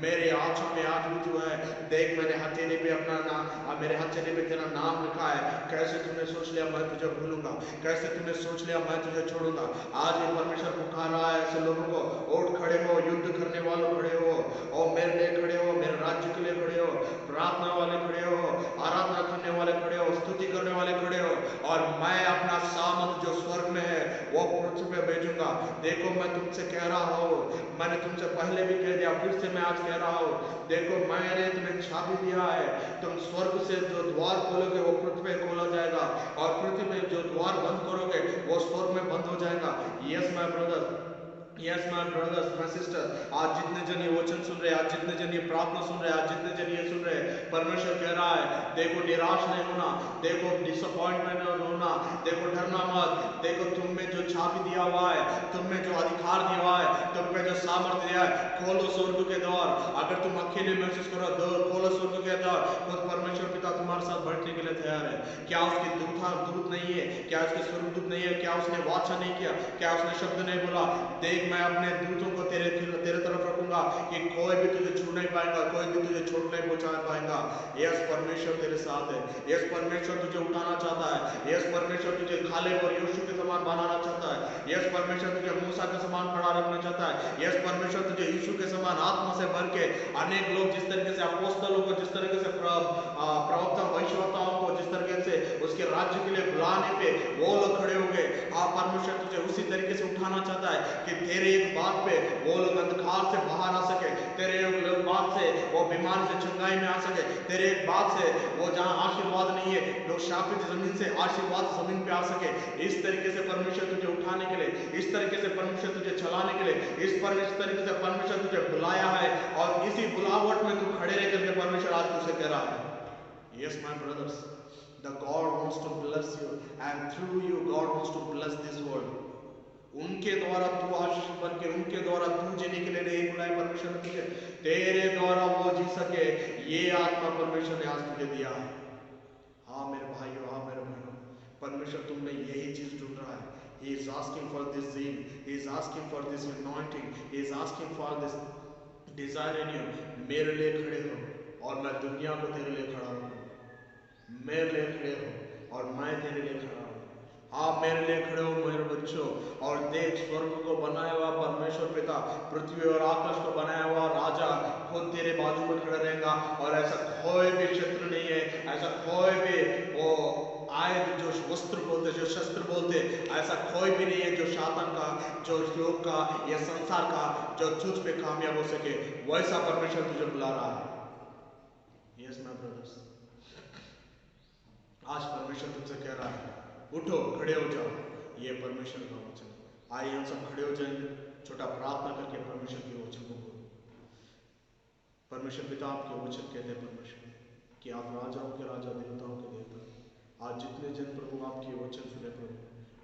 मेरे आंखों में आज भी तू है। देख मैंने हथेली पे अपना नाम, मेरे हथेली पे तेरा नाम लिखा है। कैसे तूने सोच लिया मैं तुझे भूलूंगा, कैसे तूने सोच लिया मैं तुझे छोड़ूंगा? आज ये परमेश्वर पुकार रहा है ऐसे लोगों को, उठ खड़े हो, युद्ध करने वालों खड़े हो, और मेरे लिए खड़े हो, मेरे राज्य के लिए खड़े हो, प्रार्थना वाले खड़े हो, आराधना करने वाले खड़े हो, स्तुति करने वाले खड़े हो, और मैं अपना सामर्थ जो स्वर्ग में है वो पृथ्वी पे भेजूंगा। देखो मैं तुमसे कह रहा हूँ, मैंने तुमसे पहले भी कह दिया, फिर से मैं आज कह रहा हूँ, देखो मैंने तुम्हें चाबी दिया है। तुम स्वर्ग से जो द्वार खोलोगे वो पृथ्वी में खोला जाएगा, और पृथ्वी में जो द्वार बंद करोगे वो स्वर्ग में बंद हो जाएगा। Yes my brother, yes my brothers, my sister, आज जितने जन ये वचन सुन रहे हैं, आज जितने जन ये प्रार्थना सुन रहे हैं, आज जितने जन ये सुन रहे हैं, परमेश्वर कह रहा है देखो निराश नहीं होना, देखो डिसअपॉइंटमेंट नहीं होना, देखो डरना मत, देखो तुम में जो चाबी दिया हुआ है, तुम में जो अधिकार दिया हुआ है, तुम में जो सामर्थ्य दिया है, खोलो स्वर्ग के द्वार। अगर तुम अकेले महसूस करो, खोलो स्वर्ग के द्वार, खुद परमेश्वर पिता तुम्हारे साथ बैठने के लिए तैयार है। क्या उसके दूत नहीं है? क्या उसके स्वर्गदूत नहीं है? क्या उसने वाचा नहीं किया? क्या उसने शब्द नहीं बोला? देख मैं अपने दूतों को तेरे तरफ रखूंगा कि कोई भी तुझे छू नहीं पाएगा, कोई भी तुझे चोट नहीं पहुंचा पाएगा। यस परमेश्वर तेरे साथ है, यस परमेश्वर तुझे उठाना चाहता है, यस परमेश्वर तुझे खालेब और यहोशू के समान बनाना चाहता है, यस परमेश्वर तुझे मूसा के समान खड़ा रखना चाहता है, यस परमेश्वर तुझे यीशु के समान आत्मा से भर के अनेक लोग जिस तरीके से अपोस्तलों को, जिस तरीके से प्रवक्ता भविष्यवक्ताओं को जिस तरीके से उसके उसके राज्य के लिए बुलाने पे वो लोग खड़े हो गए। हाँ, परमेश्वर तुझे उसी तरीके से उठाना चाहता है कि तेरे एक बात पे वो लोग अंधकार से बाहर आ सके, तेरे एक बात से वो बीमारी से चंगाई में आ सके, तेरे एक बात से वो जहाँ आशीर्वाद नहीं है वो शापित जमीन से आशीर्वाद जमीन पे आ सके। इस तरीके से परमेश्वर तुझे उठाने के लिए, इस तरीके से परमेश्वर तुझे चलाने के लिए, इस तरीके से परमेश्वर तुझे बुलाया है और इसी बुलावट में तू खड़े रह करके परमेश्वर आज तुझसे कह रहा है, yes my brothers, the God wants to bless you and through you God wants to bless this world. उनके द्वारा तू आशीष बन के, उनके द्वारा तू जीने के लिए नहीं बुलाया परमेश्वर ने तुझे, तेरे द्वारा वो जी सके ये आत्मा परमेश्वर ने आज तुझे दिया है। हाँ मेरे भाइयों, हाँ मेरे बहनों, परमेश्वर तुम में यही चीज ढूंढ रहा है। He is asking for this zeal, he is asking for this anointing, he is asking for this desire in you. मेरे लिए खड़े हो और मैं दुनिया को तेरे लिए खड़ा हूँ, मेरे लिए खड़े हो और मैं तेरे लिए खड़ा हूँ। आप मेरे लिए खड़े हो मेरे बच्चों, और देख स्वर्ग को बनाया हुआ परमेश्वर पिता, पृथ्वी और आकाश को बनाया हुआ राजा खुद तेरे बाजू में खड़ा रहेगा। और ऐसा कोई भी शत्रु नहीं है, ऐसा कोई भी वो आयुध जो वस्त्र बोलते, जो शस्त्र बोलते, ऐसा कोई भी नहीं है जो शातन का, जो लोग का या संसार का जो तुझ पे कामयाब हो सके। वैसा परमेश्वर तुझे बुला रहा है। यस माय ब्रदर्स, आज परमेश्वर तुझसे कह रहा है उठो, खड़े हो जाओ। ये परमेश्वर का वचन। आइए हम सब खड़े हो जाएंगे, छोटा प्रार्थना करके परमेश्वर के वचन को बोलो। परमेश्वर पिता आपके वचन कहते हैं परमेश्वर कि आप राजाओं के राजा, देवताओं के देवता। आज जितने जन प्रभु आपके वचन सुने प्रभु,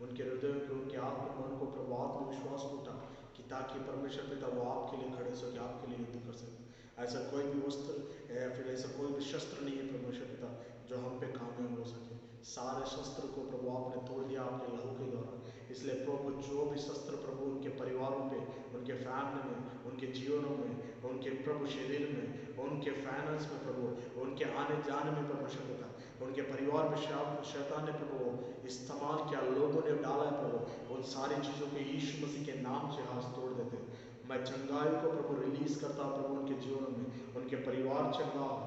उनके हृदय को, उनके आत्म मन को प्रभु आत्मविश्वास उठा कि ताकि परमेश्वर पिता वो आपके लिए खड़े सके, आपके लिए युद्ध कर सके। ऐसा कोई भी वस्त्र या फिर ऐसा कोई भी शस्त्र नहीं है परमेश्वर पिता जो हम पे कामयाब हो सके। सारे शस्त्र को प्रभु आपने तोड़ दिया आपके लहू के द्वारा। इसलिए प्रभु जो भी शस्त्र प्रभु उनके परिवारों पे, उनके फैमिली में, उनके जीवनों में, उनके प्रभु शरीर में, उनके फाइनेंस में प्रभु, उनके आने जाने में परमेश्वर पिता, उनके परिवार में शैतान ने प्रभु इस्तेमाल किया, लोगों ने डाला है प्रभु, उन सारी चीज़ों को यीशु मसीह के नाम से आज तोड़ देते। मैं चंगाई को प्रभु रिलीज करता हूँ प्रभु उनके जीवन में, उनके परिवार चंगा हो,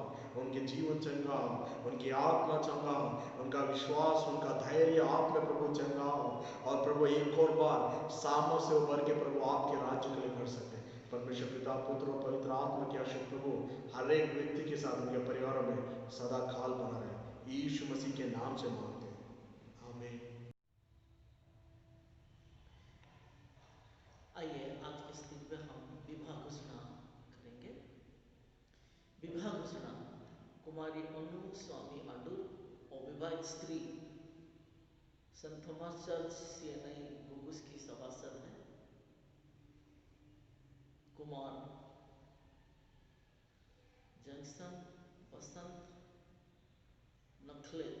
उनके जीवन चंगा हो, उनकी आत्मा चंगा हो, उनका विश्वास, उनका धैर्य आप में प्रभु चंगा हो, और प्रभु एक और बार सामों से उभर के प्रभु आपके राज्य के लिए कर सकते हैं। परमेश्वर पिता, पुत्र और पवित्र आत्मा की आशीष प्रभु हर एक व्यक्ति के साथ, उनके परिवारों में सदा काल बना रहे। यीशु मसीह के नाम से मांगते हैं, आमीन। आइए आज के इस दिन में हम विवाह घोषणा करेंगे। विवाह घोषणा कुमारी अनु स्वामी अडूर और विवाहित स्त्री संत थॉमस चर्च सीएनआई गुगुस की सभासद है। कुमार जंक्शन बसंत नखले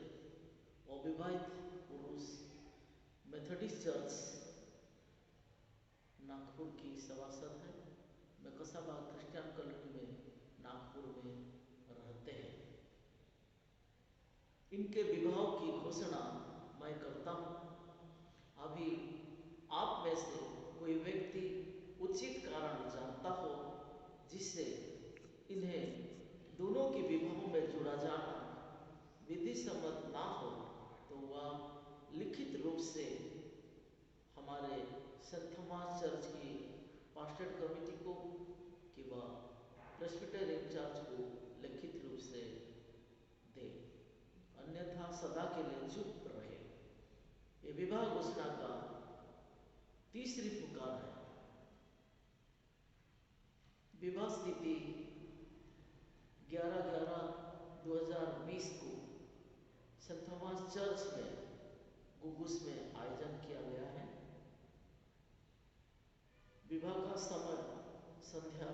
और विवाहित पुरुष मेथोडिस्ट चर्च नागपुर की सभासद है। मेकसाबा क्रिश्चियन कॉलोनी में नागपुर में रहते हैं। इनके विवाह की घोषणा मैं करता हूँ। अभी आप में से कोई व्यक्ति उचित कारण जानता हो जिससे इन्हें दोनों के विवाह में जोड़ा जाना विधि सम्मत ना हो, तो वह लिखित रूप से हमारे सेंट थॉमस चर्च की पास्टर कमेटी को कि वह प्रेस्बिटेरियन चर्च को लिखित रूप से दे, अन्यथा सदा के लिए चुप रहे। ये विवाह घोषणा का तीसरी पुकार है। विवाह स्थिति 11/11/2020 को सेंट थॉमस चर्च में गुगुस में आयोजन किया गया है। विवाह का समय संध्या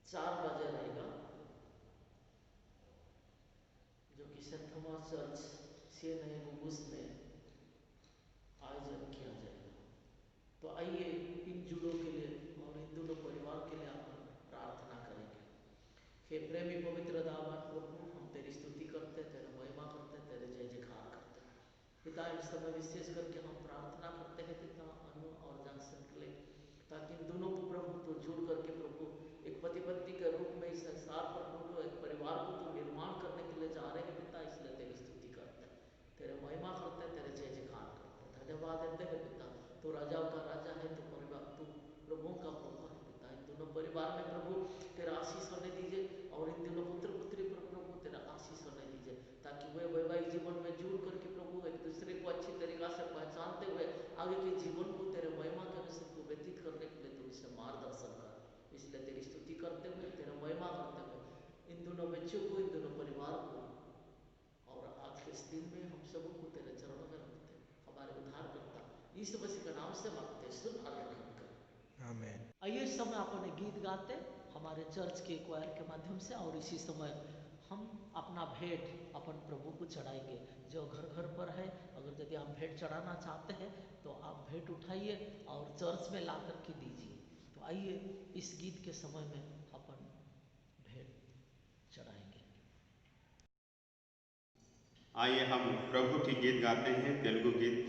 4 बजे रहेगा, जो कि सेंट थॉमस चर्च सीएनआई गुगुस में आयोजन किया जाएगा। तो आइए इन जुड़ों के लिए और इन दोनों परिवार के लिए हम प्रार्थना करेंगे। हे प्रेमी पवित्र दावन प्रभु, हम तेरी स्तुति करते, तेरा महिमा करते, तेरे जय जयकार करते। पिता, इस समय विशेष करके हम प्रार्थना करते हैं पिता अनु और जंक्शन के लिए, ताकि इन दोनों को प्रभु तो जुड़ करके प्रभु एक पति पत्नी के रूप में इस संसार पर प्रभु एक परिवार को तो निर्माण करने के लिए जा रहे हैं पिता, इसलिए तेरी स्तुति करते हैं। हैं पिता, तो राजाओं का राजा है, तो परिवार तू प्रभुओं का प्रभु है पिता। इन दोनों परिवार में प्रभु तेरा आशीष होने दीजिए, और इन दोनों पुत्र पुत्री पर प्रभु तेरा आशीष होने दीजिए, ताकि वे वैवाहिक जीवन में जुड़ करके प्रभु एक दूसरे को अच्छी तरीका से पहचानते हुए आगे के जीवन को तेरे महिमा के अनुसार को व्यतीत करने के लिए तू उनसे मार्गदर्शन कर। इसलिए तेरी स्तुति करते हुए, तेरा महिमा करते हुए इन दोनों बच्चों को, इन दोनों परिवार को, और आज के इस दिन में हम सबको तेरे चरणों में रखते हैं। हमारे उद्धार करता यीशु मसीह के नाम से मांगते, सुन और ग्रहण कर। आमीन। आइए इस समय अपने गीत गाते हमारे चर्च के क्वायर के माध्यम से, और इसी समय हम अपना भेंट अपन प्रभु को चढ़ाएंगे। जो घर घर पर है, अगर यदि आप भेंट चढ़ाना चाहते हैं तो आप भेंट उठाइए और चर्च में ला करके दीजिए। तो आइए इस गीत के समय में अपन भेंट चढ़ाएंगे। आइए हम प्रभु की गीत गाते हैं, तेलुगु गीत।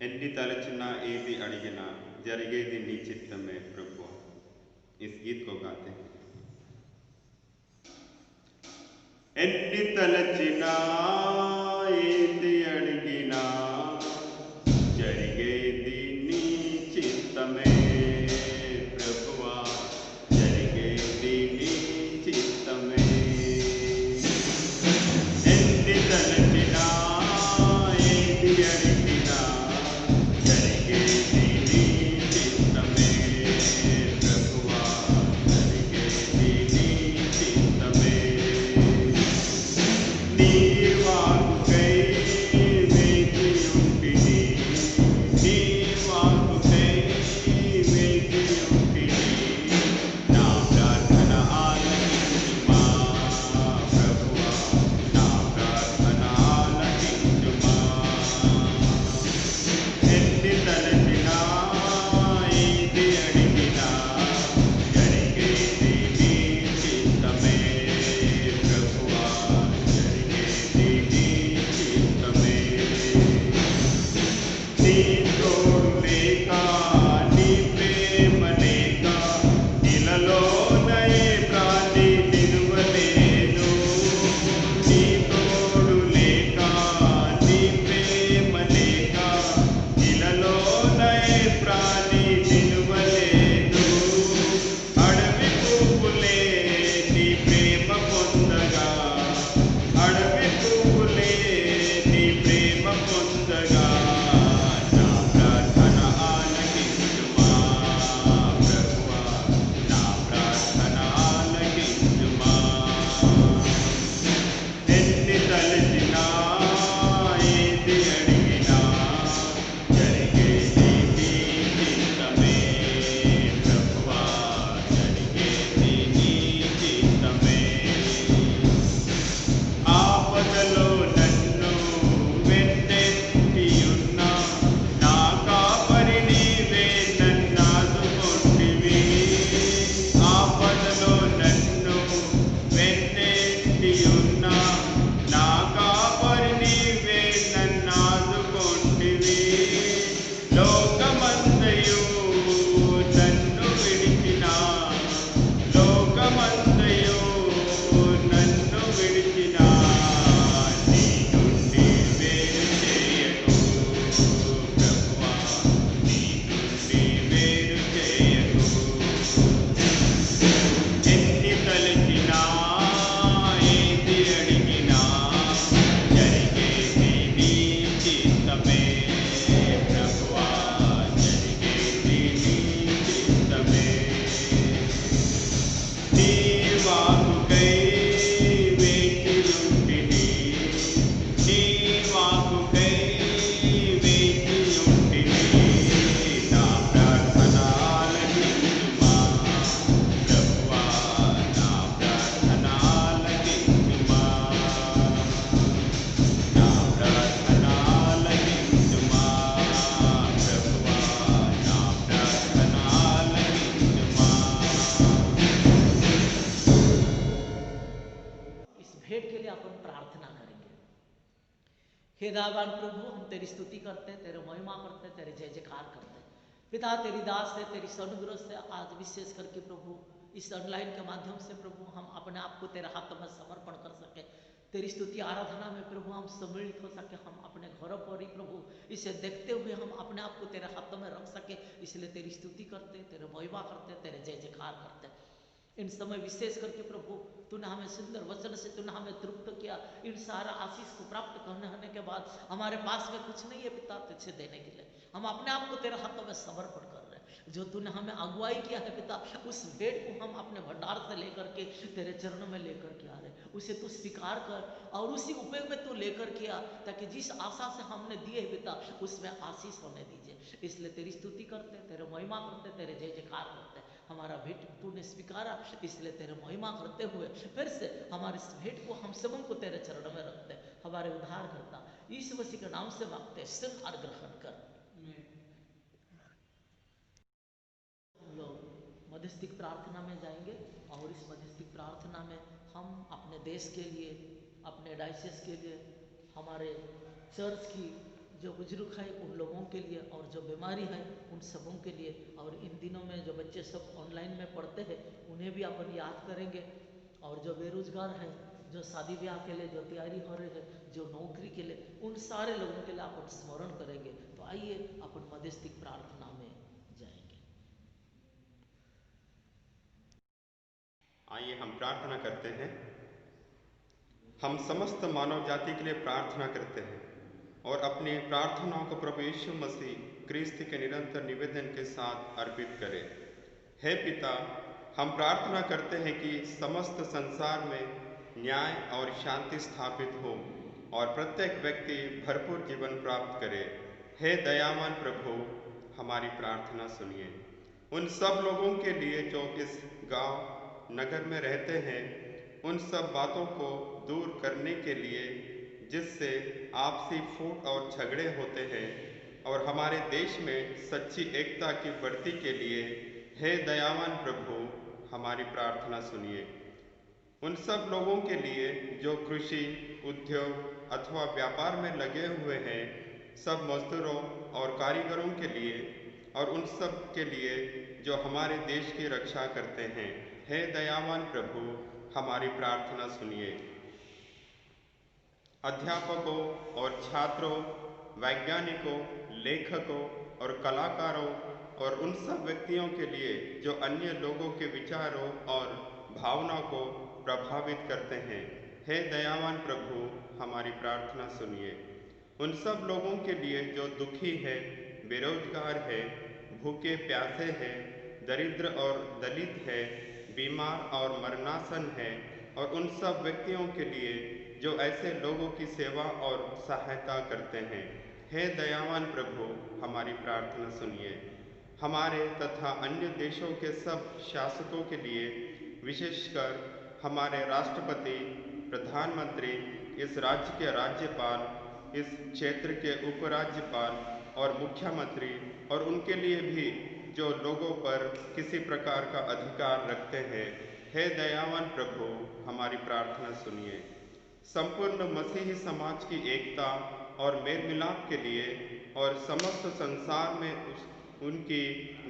ఎన్ని తలచిన ఏది అడిగినా జరిగేది నీ చిత్తమే ప్రభు। इस गीत को गाते हैं। ఎన్ని తలచినా ఏది అడిగినా జరిగేది నీ చిత్తమే ప్రభువా, జరిగేది నీ చిత్తమే। ఎన్ని తలచినా ఏది అడిగినా జరిగేది నీ చిత్తమే ప్రభువా, జరిగేది నీ చిత్తమే। నీ వాక్కుకై వేచి ఉంటిని, నీ వాక్కుకై వేచి ఉంటిని, నా ప్రార్థన ఆలకించుమా ప్రభువా, నా ప్రార్థన ఆలకించుమా। ఎన్ని తలచినా ఏది అడిగినా జరిగేది నీ చిత్తమే ప్రభువా, జరిగేది నీ చిత్తమే। నీ తోడు లేక, నీ ప్రేమ లేక, ఇలలోనే ప్రాణి నిలువలేను। నీ తోడు లేక, నీ ప్రేమ లేక, ఇలలోనే ప్రాణి నిలువలేను। అడవి పువ్వులే నీ ప్రేమ పొందగా, అడవి పువ్వులే నీ ప్రేమ పొందగా, నా ప్రార్థన ఆలకించుమా ప్రభువా, నా ప్రార్థన ఆలకించుమా। ఎన్ని తలచినా ఏది అడిగినా జరిగేది నీ చిత్తమే ప్రభువా, జరిగేది నీ చిత్తమే। ఆపదలో నన్ను వెన్నెత్తియున్న నా కాపరి నీవే నన్నాదుకొంటివి। ఆపదలో నన్ను వెన్నెత్తియున్న నా కాపరి నీవే నన్నాదుకొంటివి। లోకమంతయు నన్ను విడిచినా, లోకమంతయు నన్ను విడిచినా, నీ నుండి వేరు చేయకు ప్రభువా, నీ నుండి వేరు చేయకు। ఎన్ని తలచినా ఏది అడిగినా జరిగేది నీ చిత్తమే ప్రభువా, జరిగేది నీ చిత్తమే। నీ వాక్కుకై వేచి ఉంటిని, నీ వాక్కుకై వేచి ఉంటిని, నా ప్రార్థన ఆలకించుమా ప్రభువా, నా ప్రార్థన ఆలకించుమా, నా ప్రార్థన ఆలకించుమా ప్రభువా, నా ప్రార్థన ఆలకించుమా। इस भेंट के लिए अपन प्रार्थना करेंगे। हे दावान प्रभु, हम तेरी स्तुति करते हैं, तेरे महिमा करते हैं, तेरे जय जयकार करते हैं। पिता तेरी दास है, तेरी अनुग्रह से आज विशेष करके प्रभु इस ऑनलाइन के माध्यम से प्रभु हम अपने आप को तेरे हाथ में समर्पण कर सके। तेरी स्तुति आराधना में प्रभु हम सम्मिलित हो सके, हम अपने घरों पर ही प्रभु इसे देखते हुए हम अपने आप को तेरे हाथों में रख सके, इसलिए तेरी स्तुति करते, तेरे महिमा करते, तेरे जय जयकार करते। इन समय विशेष करके प्रभु तूने हमें सुंदर वचन से तूने हमें तृप्त किया। इन सारा आशीष को प्राप्त करने होने के बाद हमारे पास में कुछ नहीं है पिता तुझे देने के लिए, हम अपने आप को तेरे हाथों में समर्पण कर रहे हैं। जो तूने हमें अगुवाई किया है पिता, उस भेंट को हम अपने भंडार से लेकर के तेरे चरणों में लेकर के आ रहे हैं, उसे तू स्वीकार कर और उसी उपयोग में तू लेकर के आ, ताकि जिस आशा से हमने दिए है पिता उसमें आशीष होने दीजिए। इसलिए तेरी स्तुति करते, तेरे महिमा करते, तेरे जय जयकार करते। हमारा भेंट तूने स्वीकारा, इसलिए तेरे महिमा करते हुए फिर से हमारे इस भेंट को हम सबों को तेरे चरणों में रखते। हमारे उद्धार करता यीशु मसीह के नाम से मांगते, सुन और ग्रहण कर। हम लोग मध्यस्थिक प्रार्थना में जाएंगे और इस मध्यस्थिक प्रार्थना में हम अपने देश के लिए, अपने डायसिस के लिए, हमारे चर्च की जो बुजुर्ग है उन लोगों के लिए और जो बीमारी है उन सबों के लिए, और इन दिनों में जो बच्चे सब ऑनलाइन में पढ़ते हैं उन्हें भी अपन याद करेंगे, और जो बेरोजगार है, जो शादी ब्याह के लिए जो तैयारी हो रही है, जो नौकरी के लिए, उन सारे लोगों के लिए अपन स्मरण करेंगे। तो आइए अपन मध्यस्थिक प्रार्थना में जाएंगे। आइए हम प्रार्थना करते हैं। हम समस्त मानव जाति के लिए प्रार्थना करते हैं और अपनी प्रार्थनाओं को प्रभु यीशु मसीह क्रिस्त के निरंतर निवेदन के साथ अर्पित करें। हे पिता, हम प्रार्थना करते हैं कि समस्त संसार में न्याय और शांति स्थापित हो और प्रत्येक व्यक्ति भरपूर जीवन प्राप्त करे। हे दयावान प्रभु, हमारी प्रार्थना सुनिए। उन सब लोगों के लिए जो इस गांव नगर में रहते हैं, उन सब बातों को दूर करने के लिए जिससे आपसी फूट और झगड़े होते हैं, और हमारे देश में सच्ची एकता की बढ़ती के लिए हे दयावान प्रभु, हमारी प्रार्थना सुनिए। उन सब लोगों के लिए जो कृषि, उद्योग अथवा व्यापार में लगे हुए हैं, सब मजदूरों और कारीगरों के लिए, और उन सब के लिए जो हमारे देश की रक्षा करते हैं, हे दयावान प्रभु, हमारी प्रार्थना सुनिए। अध्यापकों और छात्रों, वैज्ञानिकों, लेखकों और कलाकारों और उन सब व्यक्तियों के लिए जो अन्य लोगों के विचारों और भावनाओं को प्रभावित करते हैं, हे दयावान प्रभु, हमारी प्रार्थना सुनिए। उन सब लोगों के लिए जो दुखी है, बेरोजगार है, भूखे प्यासे हैं, दरिद्र और दलित है, बीमार और मरणासन है, और उन सब व्यक्तियों के लिए जो ऐसे लोगों की सेवा और सहायता करते हैं, हे दयावान प्रभु, हमारी प्रार्थना सुनिए। हमारे तथा अन्य देशों के सब शासकों के लिए, विशेषकर हमारे राष्ट्रपति, प्रधानमंत्री, इस राज्य के राज्यपाल, इस क्षेत्र के उपराज्यपाल और मुख्यमंत्री, और उनके लिए भी जो लोगों पर किसी प्रकार का अधिकार रखते हैं, हे दयावान प्रभु, हमारी प्रार्थना सुनिए। संपूर्ण मसीही समाज की एकता और मेल मिलाप के लिए और समस्त संसार में उनकी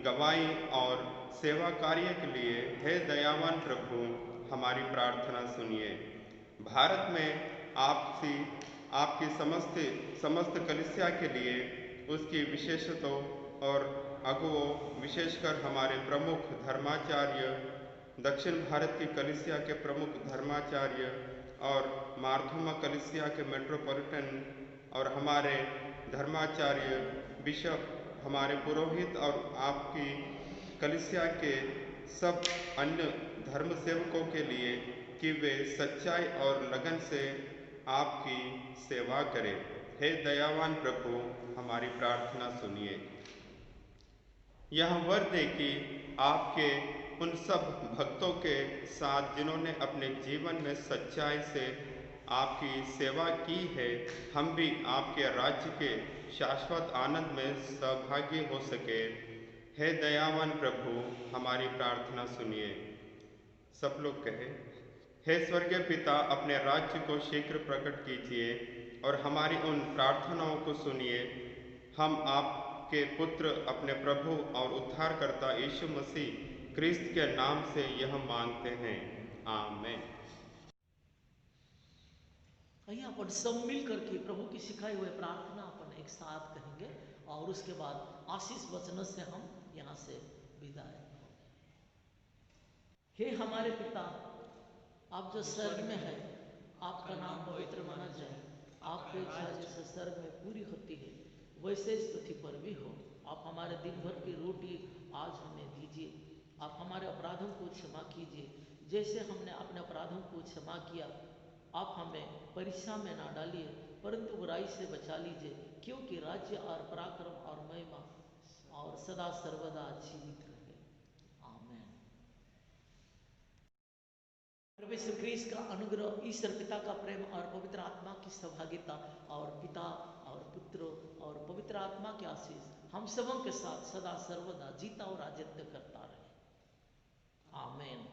गवाही और सेवा कार्य के लिए, हे दयावान प्रभु, हमारी प्रार्थना सुनिए। भारत में आपकी समस्त कलीसिया के लिए, उसकी विशेषतों और अगुओं, विशेषकर हमारे प्रमुख धर्माचार्य, दक्षिण भारत की कलीसिया के प्रमुख धर्माचार्य और मार्थोमा कलीसिया के मेट्रोपॉलिटन और हमारे धर्माचार्य, बिशप, हमारे पुरोहित और आपकी कलीसिया के सब अन्य धर्म सेवकों के लिए कि वे सच्चाई और लगन से आपकी सेवा करें। हे दयावान प्रभु, हमारी प्रार्थना सुनिए। यह वर दे कि आपके उन सब भक्तों के साथ जिन्होंने अपने जीवन में सच्चाई से आपकी सेवा की है, हम भी आपके राज्य के शाश्वत आनंद में सहभागी हो सके। हे दयावान प्रभु, हमारी प्रार्थना सुनिए। सब लोग कहे, हे स्वर्गीय पिता, अपने राज्य को शीघ्र प्रकट कीजिए और हमारी उन प्रार्थनाओं को सुनिए। हम आपके पुत्र, अपने प्रभु और उद्धारकर्ता यीशु मसीह क्रिस्त के नाम से यह मांगते हैं, आमीन। आइए अपन सब मिल करके प्रभु की सिखाई हुए प्रार्थना अपन एक साथ कहेंगे और उसके बाद आशीष वचनों से हम यहाँ से विदाई होंगे। हे हमारे पिता, आप जो स्वर्ग में है, आपका नाम पवित्र माना जाए, आपकी इच्छा जैसे स्वर्ग में पूरी होती है वैसे इस पृथ्वी पर भी हो। आप हमारे दिन भर की रोटी आज हमें दीजिए। आप हमारे अपराधों को क्षमा कीजिए जैसे हमने अपने अपराधों को क्षमा किया। आप हमें परीक्षा में ना डालिए परंतु बुराई से बचा लीजिए, क्योंकि राज्य और पराक्रम और महिमा और सदा सर्वदा जीवित रहे। आमीन। प्रभु यीशु ख्रीस्त का अनुग्रह, ईश्वर पिता का प्रेम और पवित्र आत्मा की सहभागिता और पिता और पुत्र और पवित्र आत्मा के आशीष हम सबों के साथ सदा सर्वदा जीता और राजत्व करता रहे। आमीन।